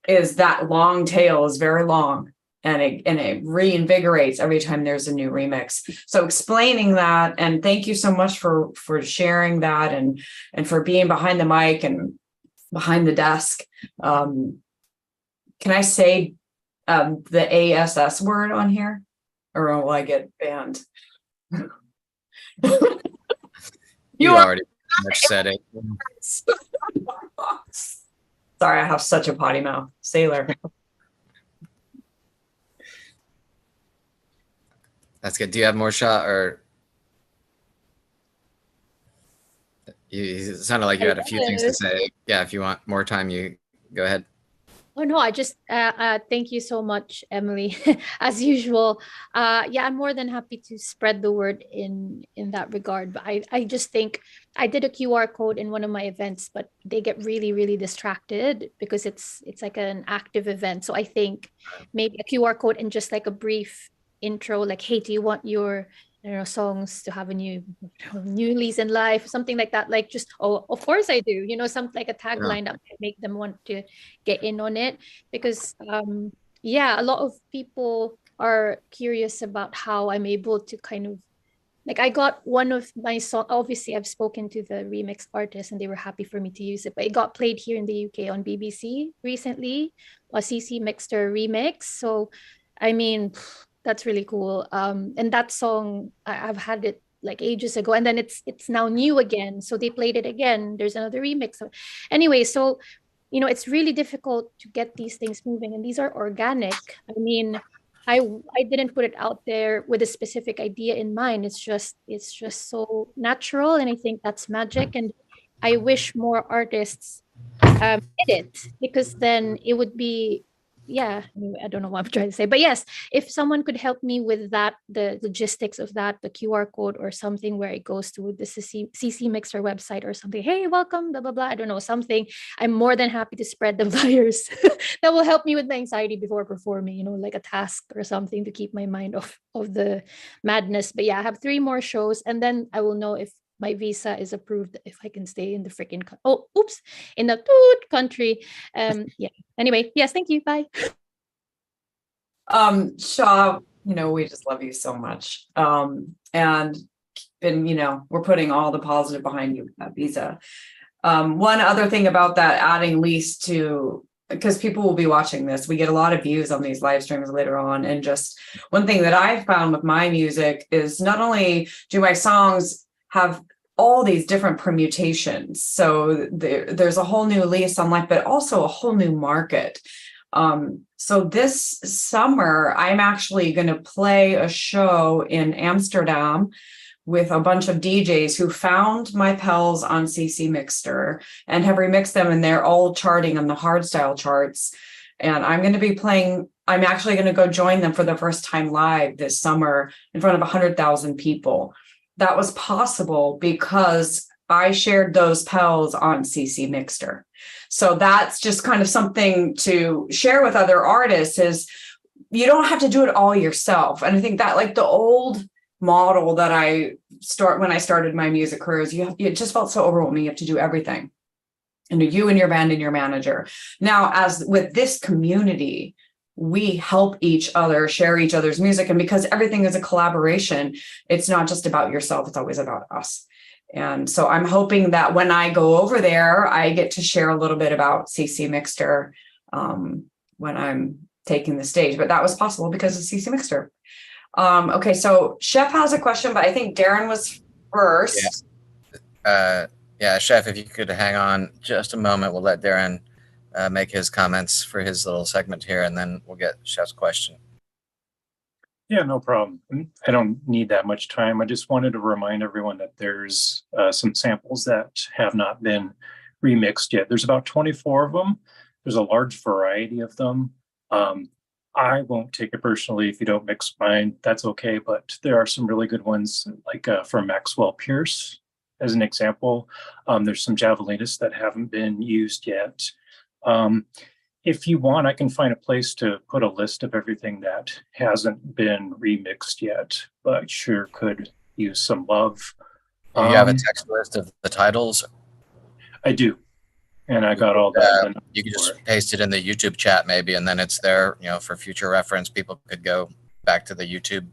is that long tail is very long, and it reinvigorates every time there's a new remix. So explaining that, and thank you so much for sharing that and for being behind the mic and behind the desk. Can I say the ASS word on here, or will I get banned?
You already said it.
Sorry, I have such a potty mouth. Sailor.
That's good. Do you have more shot, or you sounded like you had a few things to say? Yeah, if you want more time, you go ahead.
Oh no, I just thank you so much, Emily. As usual, yeah, I'm more than happy to spread the word in that regard. But I just think I did a QR code in one of my events, but they get really distracted because it's like an active event. So I think maybe a QR code and just like a brief intro, like, hey, do you want your songs to have a new lease in life, something like that, like just, oh, of course I do, something like a tagline that might make them want to get in on it, because yeah, a lot of people are curious about how I'm able to kind of, like, I got one of my songs, obviously I've spoken to the remix artists and they were happy for me to use it, but it got played here in the UK on BBC recently, a ccMixter remix. So I mean, that's really cool. And that song, I've had it like ages ago, and then it's now new again. So they played it again. There's another remix. So anyway, so it's really difficult to get these things moving, and these are organic. I mean, I didn't put it out there with a specific idea in mind. It's just so natural, and I think that's magic. And I wish more artists did it, because then it would be. Yeah, I don't know what I'm trying to say, but yes, if someone could help me with that, the logistics of that, the QR code or something where it goes to the ccMixter website or something, hey, welcome, blah, blah, blah, I don't know, something, I'm more than happy to spread the flyers. That will help me with my anxiety before performing, like a task or something to keep my mind off of the madness. But yeah, I have 3 more shows, and then I will know if my visa is approved, if I can stay in the freaking in the country. Yeah, anyway, yes, thank you, bye.
Shaw, we just love you so much, and we're putting all the positive behind you with that visa. One other thing about that, adding lease to, because people will be watching this, we get a lot of views on these live streams later on, and just one thing that I've found with my music is not only do my songs have all these different permutations, so there's a whole new lease on life, but also a whole new market. So this summer, I'm actually going to play a show in Amsterdam with a bunch of DJs who found my Pels on ccMixter and have remixed them, and they're all charting on the hardstyle charts. And I'm actually going to go join them for the first time live this summer in front of 100,000 people. That was possible because I shared those Pels on ccMixter. So that's just kind of something to share with other artists, is you don't have to do it all yourself. And I think that, like, the old model that when I started my music career, it just felt so overwhelming. You have to do everything. And you and your band and your manager. Now, as with this community, we help each other, share each other's music. And because everything is a collaboration, it's not just about yourself, it's always about us. And so I'm hoping that when I go over there, I get to share a little bit about ccMixter when I'm taking the stage. But that was possible because of ccMixter. Okay, so Chef has a question, but I think Darren was first.
Yeah, Chef, if you could hang on just a moment, we'll let Darren make his comments for his little segment here, and then we'll get Chef's question.
Yeah, no problem. I don't need that much time. I just wanted to remind everyone that there's some samples that have not been remixed yet. There's about 24 of them. There's a large variety of them. I won't take it personally if you don't mix mine. That's okay, but there are some really good ones, like from Maxwell Pierce, as an example. There's some javelinas that haven't been used yet. If you want, I can find a place to put a list of everything that hasn't been remixed yet, but sure could use some love.
Do you have a text list of the titles?
I do. And I got all that.
You can just paste it in the YouTube chat maybe, and then it's there, you know, for future reference. People could go back to the YouTube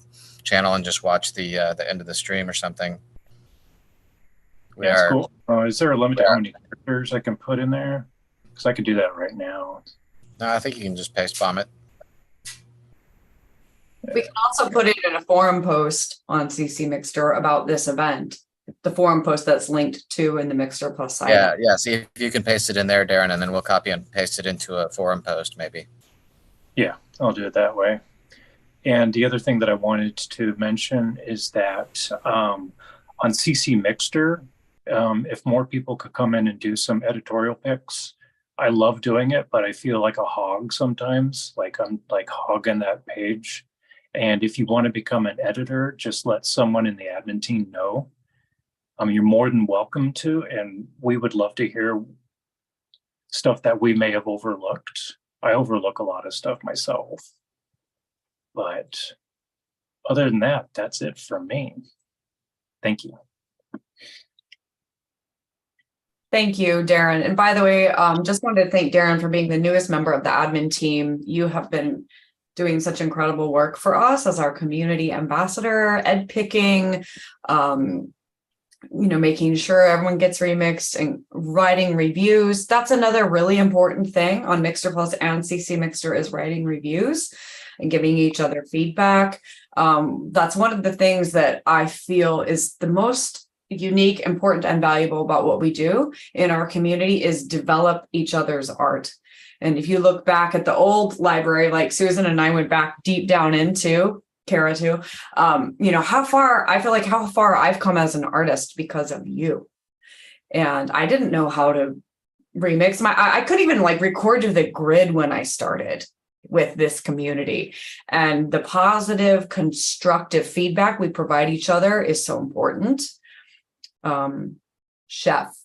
channel and just watch the end of the stream or something.
That's cool. Is there a limit to how many characters I can put in there? Because I could do that right now.
No, I think you can just paste bomb it.
We can also put it in a forum post on ccMixter about this event. The forum post that's linked to in the MixterPlus site.
Yeah. See if you can paste it in there, Darren, and then we'll copy and paste it into a forum post, maybe.
Yeah, I'll do it that way. And the other thing that I wanted to mention is that on ccMixter, if more people could come in and do some editorial picks, I love doing it, but I feel like a hog sometimes, like I'm like hogging that page. And if you want to become an editor, just let someone in the admin team know. You're more than welcome to, and we would love to hear stuff that we may have overlooked. I overlook a lot of stuff myself. But other than that, that's it from me. Thank you.
Thank you, Darren. And by the way, just wanted to thank Darren for being the newest member of the admin team. You have been doing such incredible work for us as our community ambassador, ed picking, making sure everyone gets remixed and writing reviews. That's another really important thing on MixterPlus and ccMixter is writing reviews and giving each other feedback. That's one of the things that I feel is the most unique, important, and valuable about what we do in our community is develop each other's art. And if you look back at the old library, like Susan and I went back deep down into, Kara too, how far I've come as an artist because of you. And I didn't know how to remix I couldn't even record to the grid when I started with this community. And the positive, constructive feedback we provide each other is so important. Chef.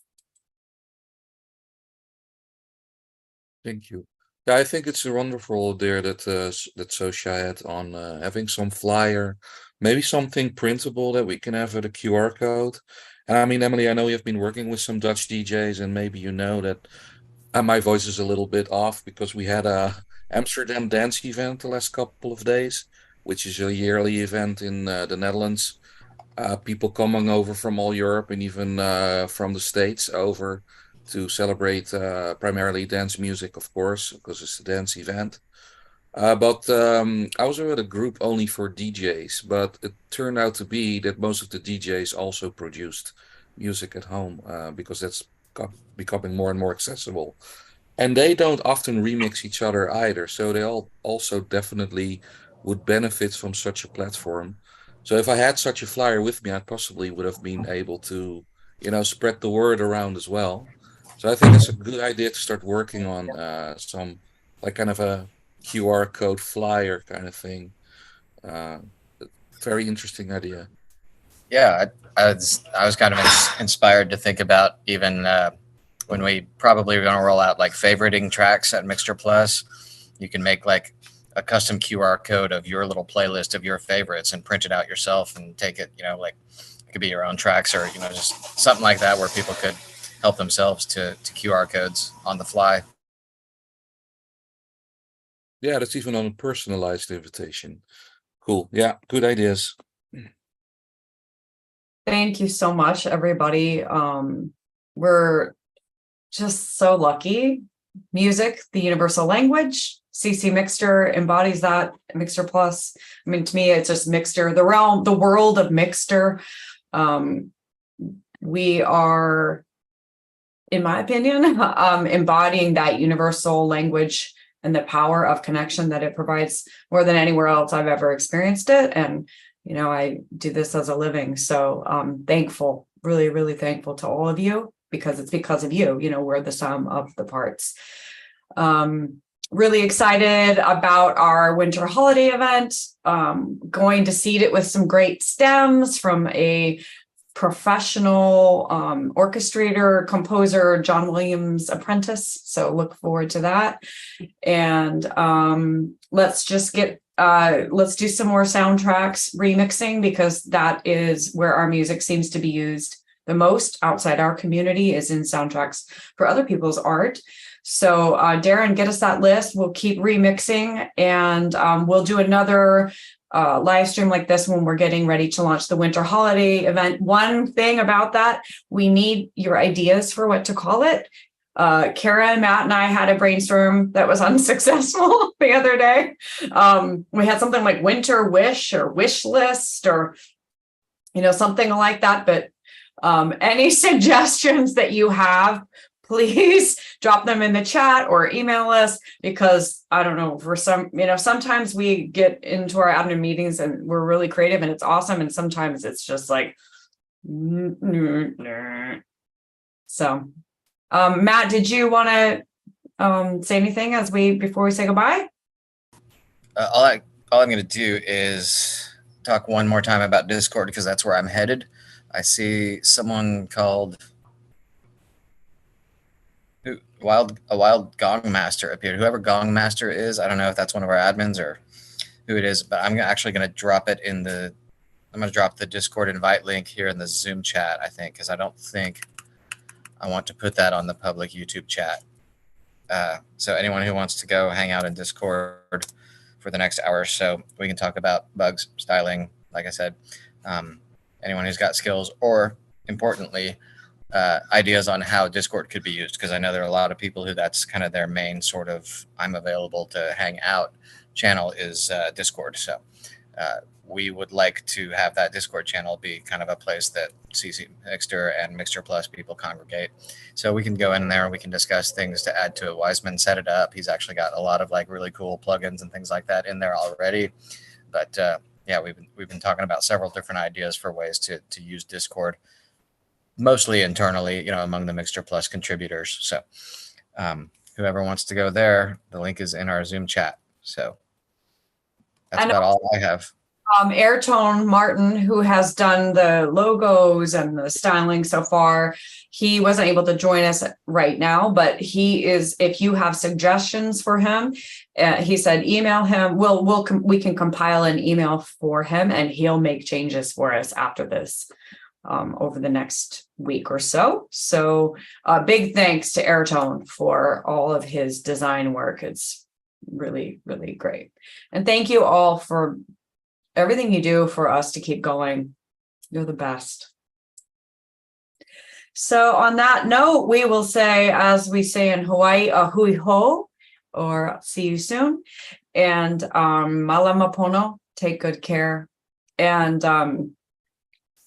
Thank you. Yeah, I think it's a wonderful idea that that Socia had on having some flyer, maybe something printable that we can have with a QR code. And I mean, Emily, I know you've been working with some Dutch DJs, and maybe you know that my voice is a little bit off because we had a Amsterdam dance event the last couple of days, which is a yearly event in the Netherlands. People coming over from all Europe and even from the States over to celebrate primarily dance music, of course, because it's a dance event. But I was with a group only for DJs, but it turned out to be that most of the DJs also produced music at home because that's becoming more and more accessible. And they don't often remix each other either, so they all also definitely would benefit from such a platform. So if I had such a flyer with me, I possibly would have been able to, spread the word around as well. So I think it's a good idea to start working on some kind of a QR code flyer kind of thing. Very interesting idea.
Yeah, I was kind of inspired to think about even when we probably are going to roll out favoriting tracks at MixterPlus. You can make a custom QR code of your little playlist of your favorites and print it out yourself and take it, it could be your own tracks or, just something like that where people could help themselves to QR codes on the fly.
Yeah, that's even on a personalized invitation. Cool. Yeah, good ideas.
Thank you so much, everybody. We're just so lucky. Music, the universal language. ccMixter embodies that. MixterPlus. I mean, to me, it's just Mixter, the world of Mixter. We are, in my opinion, embodying that universal language and the power of connection that it provides more than anywhere else I've ever experienced it. And, I do this as a living. So I'm thankful, really, really thankful to all of you because it's because of you, we're the sum of the parts. really excited about our winter holiday event. Going to seed it with some great stems from a professional orchestrator, composer, John Williams apprentice. So look forward to that. And let's do some more soundtracks remixing, because that is where our music seems to be used the most outside our community, is in soundtracks for other people's art. So Darren, get us that list. We'll keep remixing, and we'll do another live stream like this when we're getting ready to launch the winter holiday event. One thing about that, we need your ideas for what to call it. Kara and Matt and I had a brainstorm that was unsuccessful the other day. We had something like winter wish or wish list, or something like that. But any suggestions that you have, please drop them in the chat or email us, because I don't know, for some, sometimes we get into our admin meetings and we're really creative and it's awesome. And sometimes it's just like, so, Matt, did you want to say anything before we say goodbye?
All I'm going to do is talk one more time about Discord, because that's where I'm headed. I see someone called a wild Gong Master appeared. Whoever Gong Master is, I don't know if that's one of our admins or who it is, but I'm actually going to drop it I'm going to drop the Discord invite link here in the Zoom chat, I think, because I don't think I want to put that on the public YouTube chat. So anyone who wants to go hang out in Discord for the next hour or so, we can talk about bugs, styling, like I said, anyone who's got skills, or importantly, ideas on how Discord could be used, because I know there are a lot of people who that's kind of their main sort of I'm available to hang out channel is Discord. So we would like to have that Discord channel be kind of a place that ccMixter and MixterPlus people congregate. So we can go in there and we can discuss things to add to it. Wiseman set it up. He's actually got a lot of like really cool plugins and things like that in there already. But yeah, we've been talking about several different ideas for ways to use Discord, mostly internally, among the MixterPlus contributors. So whoever wants to go there, the link is in our Zoom chat. So that's about all I have.
Airtone Martin, who has done the logos and the styling so far, he wasn't able to join us right now, but he is, if you have suggestions for him, he said email him. We can compile an email for him and he'll make changes for us after this over the next week or so. So big thanks to Airtone for all of his design work. It's really, really great. And thank you all for everything you do for us to keep going. You're the best. So on that note, we will say, as we say in Hawaii, a hui ho, or see you soon. And malama pono, take good care. And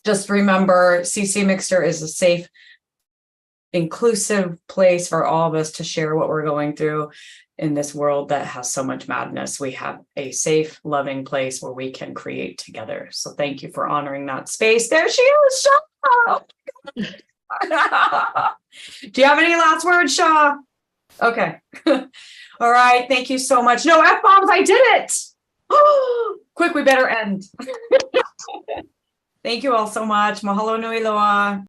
just remember, ccMixter is a safe, inclusive place for all of us to share what we're going through in this world that has so much madness. We have a safe, loving place where we can create together. So thank you for honoring that space. There she is, Shaw. Do you have any last words, Shaw? Okay. All right. Thank you so much. No F-bombs. I did it. Quick, we better end. Thank you all so much. Mahalo nui loa.